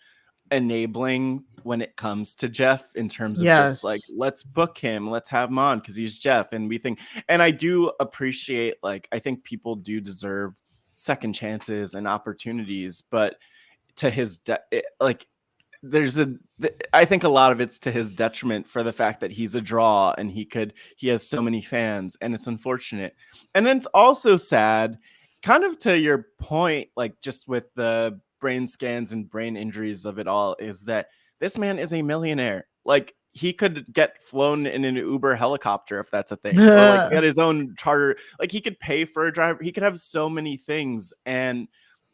enabling when it comes to Jeff in terms of just like, let's book him, let's have him on because he's Jeff. And we think, and I do appreciate, like, I think people do deserve second chances and opportunities, but to his I think a lot of it's to his detriment for the fact that he's a draw and he has so many fans, and it's unfortunate. And then it's also sad, kind of to your point, like just with the brain scans and brain injuries of it all, is that this man is a millionaire. Like he could get flown in an Uber helicopter if that's a thing, or like get his own charter. Like he could pay for a driver. He could have so many things, and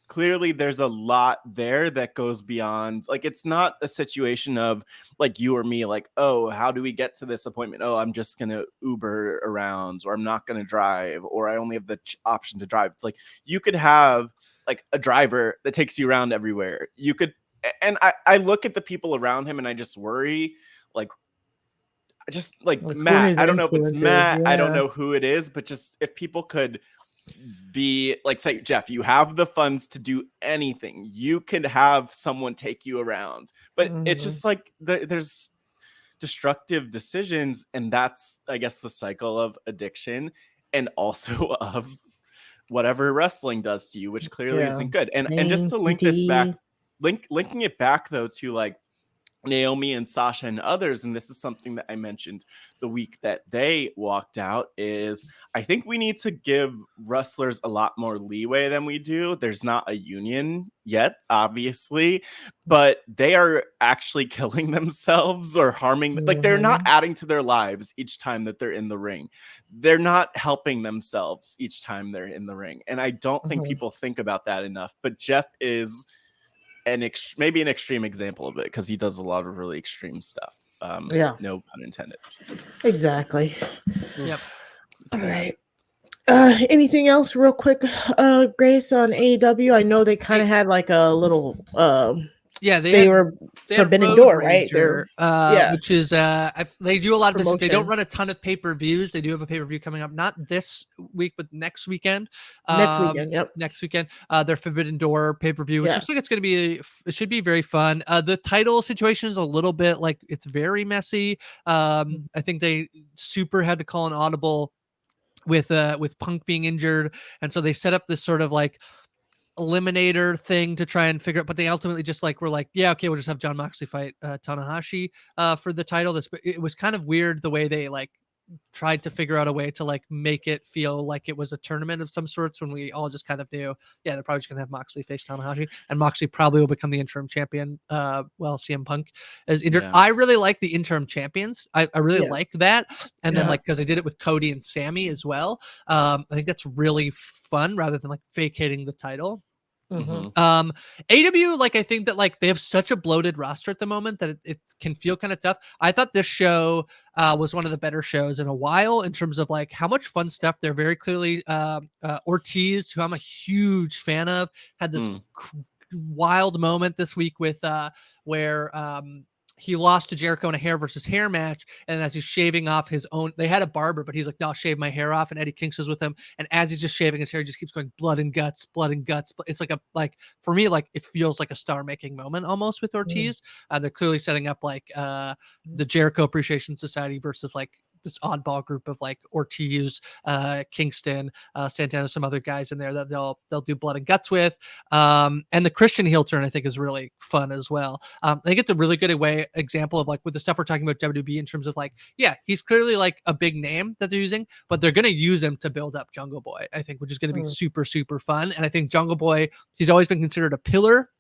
clearly there's a lot there that goes beyond, like, it's not a situation of like you or me, like, oh, how do we get to this appointment? Oh, I'm just going to Uber around, or I'm not going to drive, or I only have the option to drive. It's like, you could have like a driver that takes you around everywhere. You could, and I look at the people around him and I just worry, like Matt, I don't know if it's Matt, I don't know who it is, but just if people could be like, say, Jeff, you have the funds to do anything, you could have someone take you around, but it's just like there's destructive decisions, and that's, I guess, the cycle of addiction and also of whatever wrestling does to you, which clearly isn't good. And just to link this back, linking it back though to like Naomi and Sasha and others, and this is something that I mentioned the week that they walked out, is I think we need to give wrestlers a lot more leeway than we do. There's not a union yet, obviously, but they are actually killing themselves or harming, like they're not adding to their lives each time that they're in the ring. They're not helping themselves each time they're in the ring. And I don't think people think about that enough, but Jeff is maybe an extreme example of it, because he does a lot of really extreme stuff. No pun intended. Exactly. Yep. All right. Anything else real quick, Grace, on AEW? I know they kind of had like a little they were Forbidden Door, right? They're which is they do a lot of this. They don't run a ton of pay-per-views. They do have a pay-per-view coming up, not this week, but next weekend. Next weekend. Their Forbidden Door pay-per-view, which looks like it's going to be it should be very fun. The title situation is a little bit like it's very messy. I think they super had to call an audible with Punk being injured, and so they set up this sort of like eliminator thing to try and figure out, but they ultimately just like were like, yeah, okay, we'll just have John Moxley fight Tanahashi for the title. It was kind of weird the way they like tried to figure out a way to like make it feel like it was a tournament of some sorts, when we all just kind of knew, yeah, they're probably just gonna have Moxley face Tanahashi, and Moxley probably will become the interim champion. CM Punk is injured. I really like the interim champions. I really like that. And then like, because I did it with Cody and Sammy as well. I think that's really fun rather than like vacating the title. AW, like, I think that like they have such a bloated roster at the moment that it can feel kind of tough. I thought this show was one of the better shows in a while in terms of like how much fun stuff. They're very clearly Ortiz, who I'm a huge fan of, had this wild moment this week with where he lost to Jericho in a hair versus hair match. And as he's shaving off his own, they had a barber, but he's like, no, I'll shave my hair off. And Eddie Kingston's with him. And as he's just shaving his hair, he just keeps going blood and guts, blood and guts. It's like for me, like it feels like a star making moment almost with Ortiz. They're clearly setting up like the Jericho Appreciation Society versus like this oddball group of like Ortiz, Kingston, Santana, some other guys in there that they'll do blood and guts with. And the Christian heel turn, I think, is really fun as well. I think it's a really good example of like with the stuff we're talking about WWE in terms of like, yeah, he's clearly like a big name that they're using, but they're going to use him to build up Jungle Boy, I think, which is going to be super, super fun. And I think Jungle Boy, he's always been considered a pillar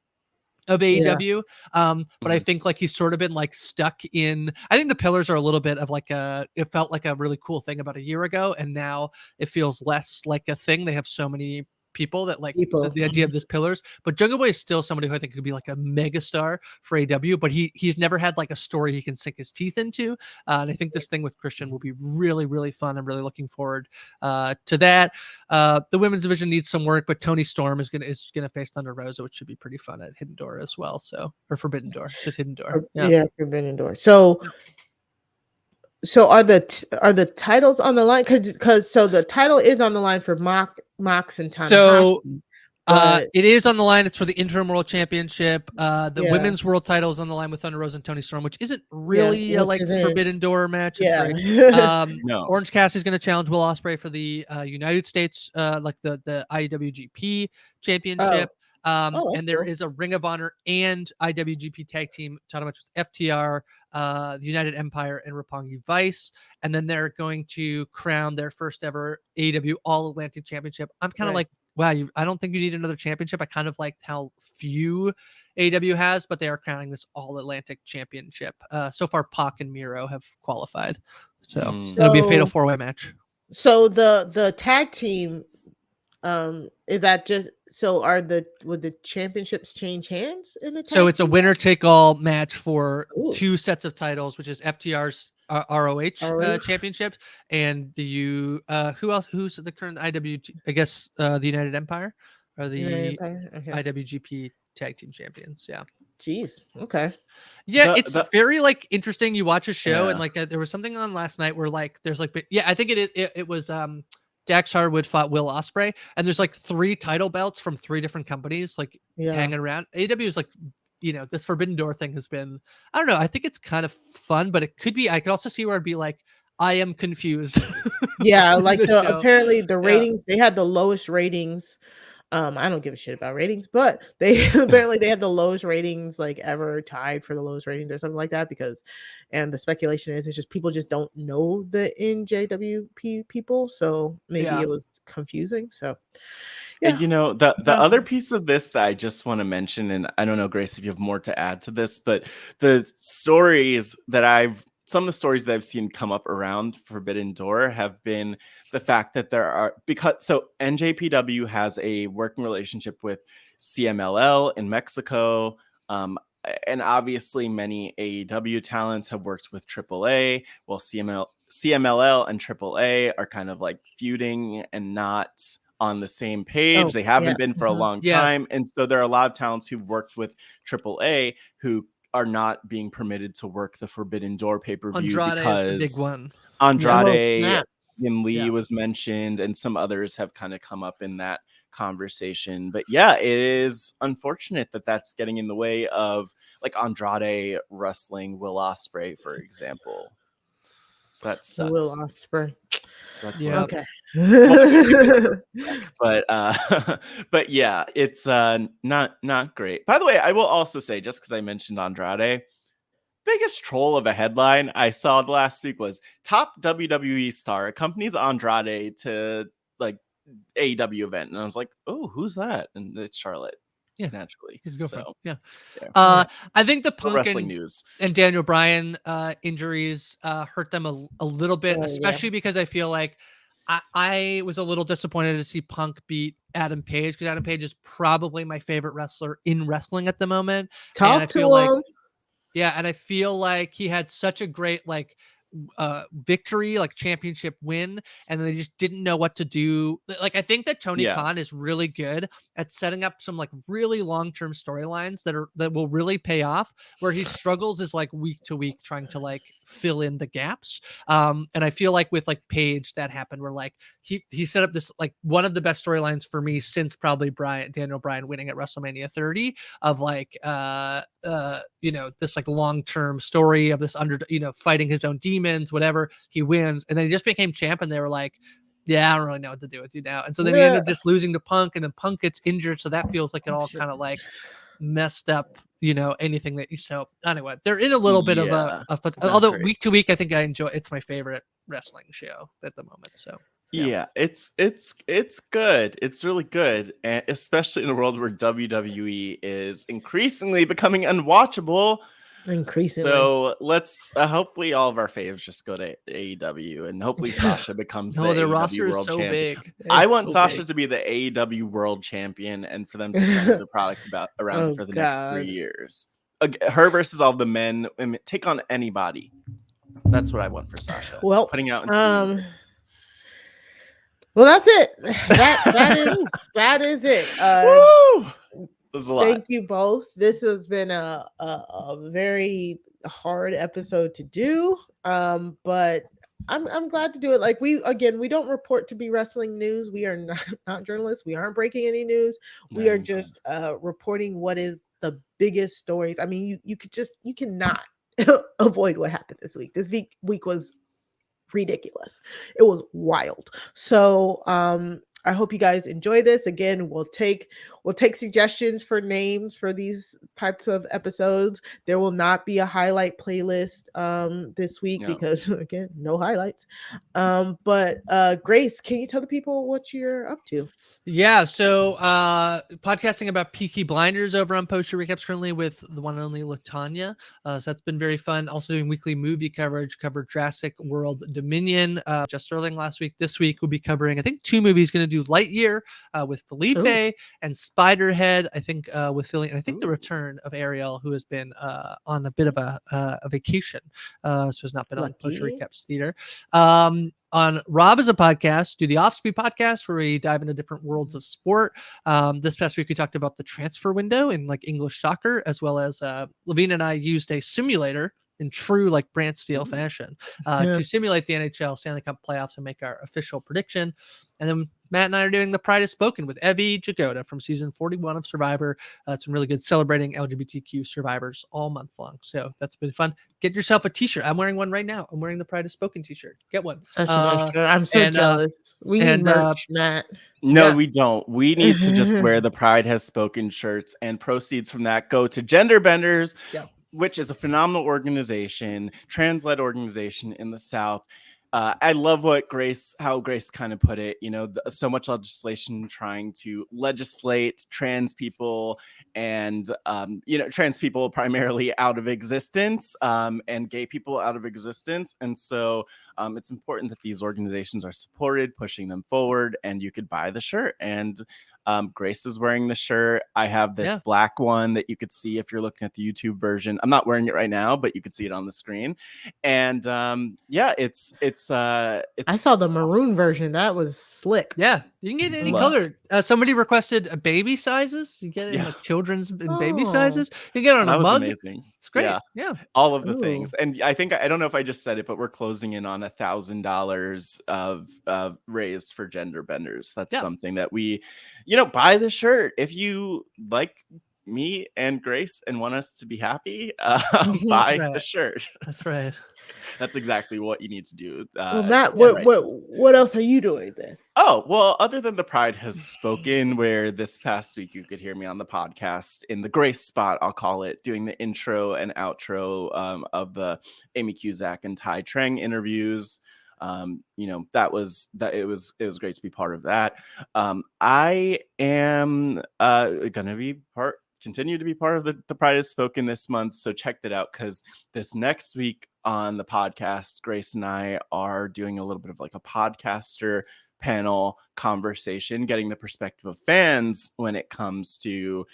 of AEW. But I think like he's sort of been like stuck in, I think the pillars are a little bit of like it felt like a really cool thing about a year ago, and now it feels less like a thing. They have so many people that like the idea of this pillars, but Jungle Boy is still somebody who I think could be like a mega star for AEW, but he's never had like a story he can sink his teeth into. And I think this thing with Christian will be really, really fun. I'm really looking forward to that. The women's division needs some work, but Toni Storm is gonna face Thunder Rosa, which should be pretty fun at Hidden Door as well. So, or Forbidden Door. It's at Hidden Door. Yeah, Forbidden Door. So are the titles on the line? Because so the title is on the line for Mox and Tanahashi. So it is on the line. It's for the interim world championship. The women's world title is on the line with Thunder Rosa and Toni Storm, which isn't really a like Forbidden Door match. No. Orange Cassidy is going to challenge Will Ospreay for the United States, like the IWGP championship. And there is a Ring of Honor and IWGP tag team title match with FTR, the United Empire, and Roppongi Vice. And then they're going to crown their first ever AEW All Atlantic Championship. I'm kind of like, wow, I don't think you need another championship. I kind of liked how few AEW has, but they are crowning this All Atlantic Championship. So far, Pac and Miro have qualified. So it'll be a fatal 4-way match. So the tag team, is that just... So would the championships change hands in the tag? So it's a winner take all match for 2 sets of titles, which is FTR's ROH championship and the who else? Who's the current IWG? I guess the United Empire or the IWGP tag team champions. Yeah. Jeez. Okay. Yeah, it's very like interesting. You watch a show and like there was something on last night where like there's like I think it was Dax Harwood fought Will Ospreay, and there's like 3 title belts from 3 different companies like hanging around. AEW is like, this Forbidden Door thing has been, I don't know, I think it's kind of fun, but it could be, I could also see where it'd be like, I am confused. Like apparently the ratings, they had the lowest ratings. I don't give a shit about ratings, but they apparently they have the lowest ratings like ever, tied for the lowest ratings or something like that, and the speculation is it's just people just don't know the NJWP people, so maybe it was confusing. So the other piece of this that I just want to mention, and I don't know, Grace, if you have more to add to this, but some of the stories that I've seen come up around Forbidden Door have been the fact that so NJPW has a working relationship with CMLL in Mexico. and obviously many AEW talents have worked with AAA, while CMLL and AAA are kind of like feuding and not on the same page. They haven't been for a long time. And so there are a lot of talents who've worked with AAA who are not being permitted to work the Forbidden Door pay-per-view because the big one. Andrade and Lee was mentioned, and some others have kind of come up in that conversation. But yeah, it is unfortunate that that's getting in the way of like Andrade wrestling Will Ospreay, for example. So that sucks. Will Ospreay. That's okay. But yeah, it's not great. By the way, I will also say, just because I mentioned Andrade, biggest troll of a headline I saw the last week was top WWE star accompanies Andrade to like AEW event, and I was like, oh, who's that? And it's Charlotte. Yeah, naturally. His girlfriend. So, yeah. yeah. I think the Punk wrestling news and Daniel Bryan injuries hurt them a little bit, especially because I feel like I was a little disappointed to see Punk beat Adam Page, because Adam Page is probably my favorite wrestler in wrestling at the moment. Talk to him. Yeah, and I feel like he had such a great victory, like championship win, and they just didn't know what to do. Like, I think that Tony Khan is really good at setting up some like really long-term storylines that will really pay off. Where he struggles is like week to week trying to like fill in the gaps. And I feel like with like Page, that happened where like he set up this like one of the best storylines for me since probably Daniel Bryan winning at WrestleMania 30 of like this like long-term story of this fighting his own demons, whatever. He wins, and then he just became champ, and they were like, yeah, I don't really know what to do with you now. And so then he ended up just losing to Punk, and then Punk gets injured, so that feels like it all kind of like messed up anything that you. So anyway, they're in a little bit of a although week to week I think I enjoy. It's my favorite wrestling show at the moment. So yeah, it's good. It's really good, and especially in a world where WWE is increasingly becoming unwatchable. So let's hopefully all of our faves just go to AEW, and hopefully Sasha becomes the their AEW roster World is so Champion. big. I want Sasha to be the AEW World Champion, and for them to send the product around for the next 3 years. Her versus all the men, take on anybody. That's what I want for Sasha. Well, putting out into the universe. Well, that's it. That is it. Woo! This is a lot. Thank you both. This has been a very hard episode to do, but I'm glad to do it. Like we don't report to be wrestling news. We are not journalists. We aren't breaking any news. We are just reporting what is the biggest stories. I mean, you cannot avoid what happened this week. This week was ridiculous. It was wild. So I hope you guys enjoy this. Again, we'll take suggestions for names for these types of episodes. There will not be a highlight playlist this week because again, no highlights. But Grace, can you tell the people what you're up to? Yeah, so podcasting about Peaky Blinders over on Poster Recaps currently with the one and only LaTanya. So that's been very fun. Also doing weekly movie coverage, covered Jurassic World Dominion just starting last week. This week we'll be covering, I think, 2 movies. Going to do Lightyear with Felipe and Spiderhead, I think, with Philly, and I think the return of Ariel, who has been on a bit of a vacation, so has not been on Poster Recaps Theater. On Rob is a podcast, do the Offspeed podcast, where we dive into different worlds of sport. This past week, we talked about the transfer window in like English soccer, as well as Levine and I used a simulator in true like Brant Steele fashion to simulate the NHL Stanley Cup playoffs and make our official prediction. And then Matt and I are doing the Pride is Spoken with Evie Jagoda from season 41 of Survivor. It's been really good, celebrating LGBTQ survivors all month long. So that's been fun. Get yourself a t-shirt. I'm wearing one right now. I'm wearing the Pride is Spoken t-shirt. Get one. I'm so jealous. We need merch, Matt. No, we don't. We need to just wear the Pride Has Spoken shirts, and proceeds from that go to Gender Benders, which is a phenomenal organization, trans-led organization in the South. I love how Grace kind of put it, so much legislation trying to legislate trans people and, trans people primarily out of existence, and gay people out of existence. And so it's important that these organizations are supported, pushing them forward, and you could buy the shirt. And Grace is wearing the shirt. I have this black one that you could see if you're looking at the YouTube version. I'm not wearing it right now, but you could see it on the screen. And it's I saw the maroon version. That was slick. Yeah, you can get any color. Somebody requested a baby sizes. You get it in like children's and baby sizes. You get it on a mug. Amazing. It's great. Yeah. All of the things. And I think, I don't know if I just said it, but we're closing in on $1,000 of raised for gender benders. That's something that we, buy the shirt. If you like me and Grace and want us to be happy, buy the shirt. That's right. That's exactly what you need to do. Well, Matt, what else are you doing then? Oh, well, other than the Pride Has Spoken, where this past week you could hear me on the podcast in the Grace spot, I'll call it, doing the intro and outro of the Amy Cusack and Ty Trang interviews. It was great to be part of that. I am gonna continue to be part of the Pride Has Spoken this month, so check that out, because this next week on the podcast, Grace and I are doing a little bit of like a podcaster panel conversation, getting the perspective of fans when it comes to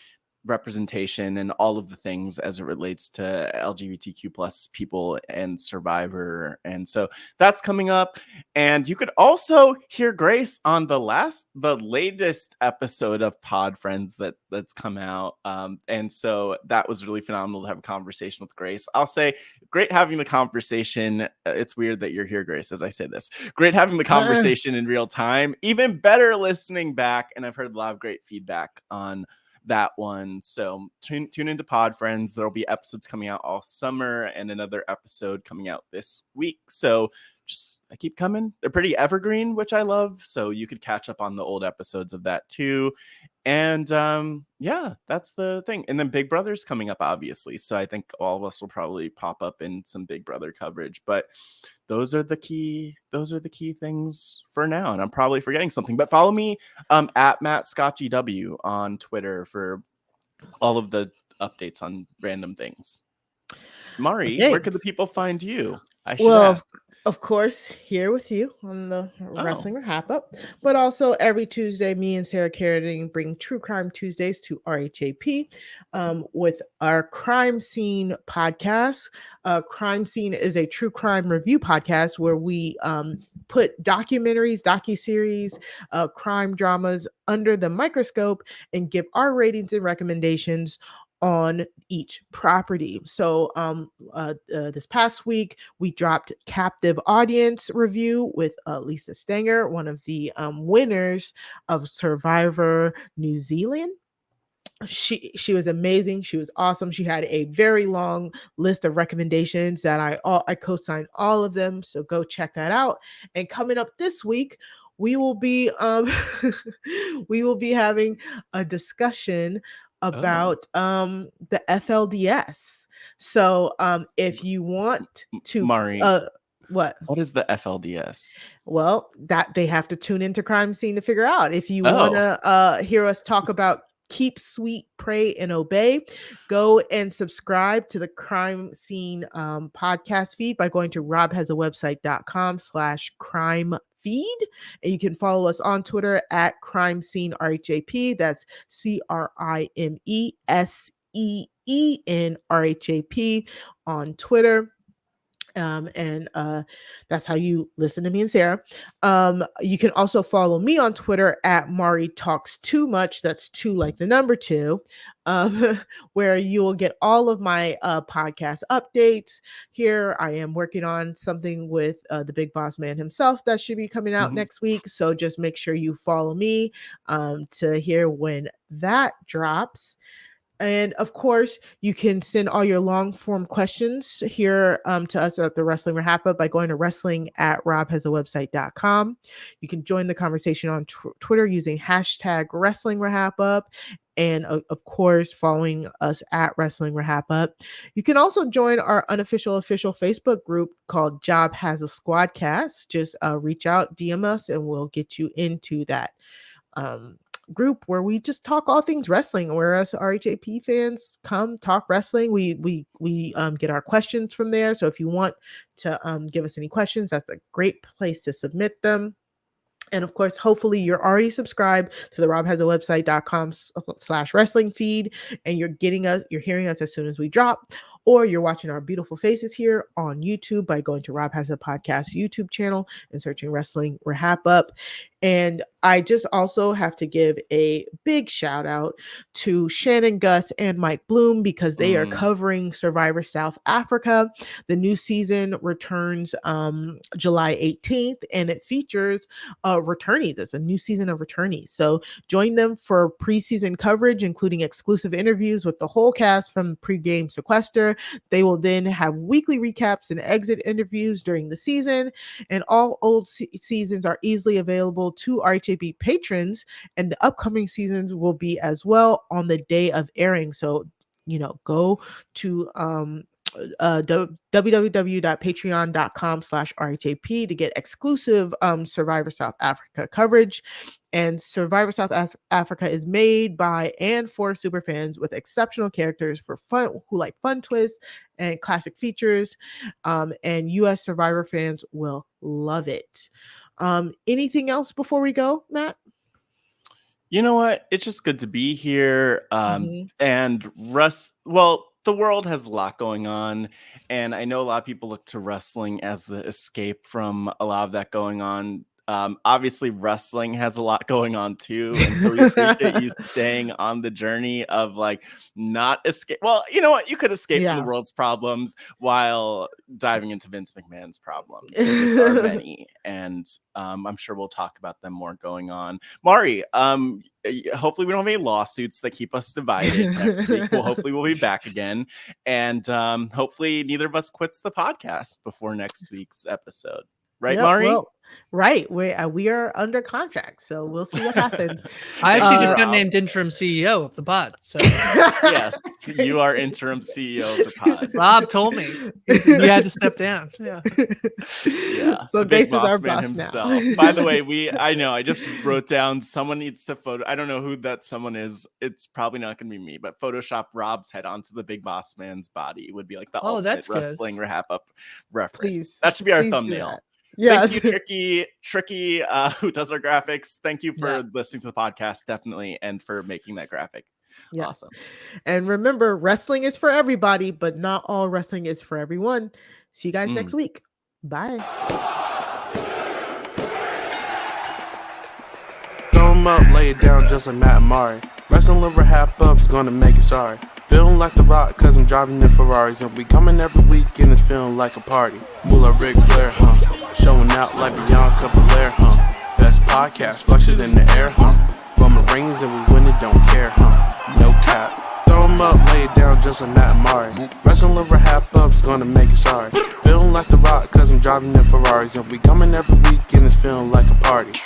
representation and all of the things as it relates to LGBTQ plus people and Survivor. And so that's coming up. And you could also hear Grace on the latest episode of Pod Friends that's come out. And so that was really phenomenal to have a conversation with Grace. I'll say, great having the conversation. It's weird that you're here, Grace, as I say this. Great having the conversation in real time. Even better listening back. And I've heard a lot of great feedback on that one. So tune into Pod Friends. There'll be episodes coming out all summer and another episode coming out this week. So just keep coming. They're pretty evergreen, which I love. So you could catch up on the old episodes of that too. And that's the thing. And then Big Brother's coming up, obviously. So I think all of us will probably pop up in some Big Brother coverage. But those are the key things for now. And I'm probably forgetting something. But follow me at MattScottGW on Twitter for all of the updates on random things. Mari, where could the people find you? I should ask. Of course, here with you on the Wrestling RHAPup, but also every Tuesday, me and Sarah Carradine bring True Crime Tuesdays to RHAP with our Crime Scene podcast. Crime Scene is a true crime review podcast where we put documentaries, docuseries, crime dramas under the microscope and give our ratings and recommendations on each property. So this past week we dropped Captive Audience review with Lisa Stanger, one of the winners of Survivor New Zealand. She was amazing. She was awesome. She had a very long list of recommendations that I co-signed all of them. So go check that out. And coming up this week, we will be having a discussion about the FLDS. So if you want to Mari, what is the FLDS? Well, that they have to tune into Crime Scene to figure out. If you want to hear us talk about Keep Sweet, Pray, and Obey, go and subscribe to the Crime Scene podcast feed by going to robhasawebsite.com/crime feed, and you can follow us on Twitter at Crime Scene RHAP. That's CRIMESEEN RHAP on Twitter. That's how you listen to me and Sarah. You can also follow me on Twitter at Mari Talks Too Much. That's 2 like the number 2, where you will get all of my podcast updates. Here I am working on something with the big boss man himself that should be coming out next week. So just make sure you follow me to hear when that drops. And of course, you can send all your long form questions here to us at the Wrestling RHAPup by going to wrestling@robhasawebsite.com. You can join the conversation on Twitter using hashtag Wrestling RHAPup. And of course, following us at Wrestling RHAPup. You can also join our official Facebook group called Job Has a Squadcast. Just reach out, DM us, and we'll get you into that group where we just talk all things wrestling, where us RHAP fans come talk wrestling. We get our questions from there. So if you want to give us any questions, that's a great place to submit them. And of course, hopefully you're already subscribed to the robhasawebsite.com/wrestling feed, and you're hearing us as soon as we drop, or you're watching our beautiful faces here on YouTube by going to Rob Has a Podcast YouTube channel and searching Wrestling RHAPup. And I just also have to give a big shout out to Shannon Gus and Mike Bloom, because they are covering Survivor South Africa. The new season returns July 18th, and it features returnees. It's a new season of returnees. So join them for preseason coverage, including exclusive interviews with the whole cast from pregame sequester. They will then have weekly recaps and exit interviews during the season, and all old seasons are easily available to RHAP patrons, and the upcoming seasons will be as well on the day of airing. So, go to www.patreon.com/RHAP to get exclusive Survivor South Africa coverage. And Survivor South Africa is made by and for superfans with exceptional characters who like fun twists and classic features. And US Survivor fans will love it. Anything else before we go, Matt? You know what? It's just good to be here. And the world has a lot going on, and I know a lot of people look to wrestling as the escape from a lot of that going on. Obviously, wrestling has a lot going on too, and so we appreciate you staying on the journey of not escape. Well, you know what? You could escape from the world's problems while diving into Vince McMahon's problems. There are many, and I'm sure we'll talk about them more going on. Mari, hopefully we don't have any lawsuits that keep us divided next week. Hopefully we'll be back again, and hopefully neither of us quits the podcast before next week's episode. Right, Mari? Well, right. We are under contract, so we'll see what happens. I actually just got named interim CEO of the pod. So yes, you are interim CEO of the pod. Rob told me he had to step down. Yeah. So big Grace is our man boss himself. now. By the way, I just wrote down someone needs to I don't know who that someone is. It's probably not going to be me, but Photoshop Rob's head onto the big boss man's body. It would be like the ultimate Wrestling RHAPup reference. Please, that should be our thumbnail. Yes. Thank you, Tricky, who does our graphics. Thank you for listening to the podcast, definitely, and for making that graphic. Awesome. And remember, wrestling is for everybody, but not all wrestling is for everyone. See you guys next week. Bye. Throw 'em up, lay it down just like Matt and Mari. Wrestling RHAPup's gonna make it sorry. Feeling like The Rock, cause I'm driving in Ferraris, and we coming every week and it's feeling like a party. Moolah Ric Flair, showing out like Bianca Belair, Best podcast, flush it in the air, Roman Reigns and we win it, don't care, No cap. Throw 'em up, lay it down just like Matt and Mari. Wrestling RHAPup's gonna make it sorry. Feeling like The Rock, cause I'm driving in Ferraris, and we coming every week and it's feeling like a party.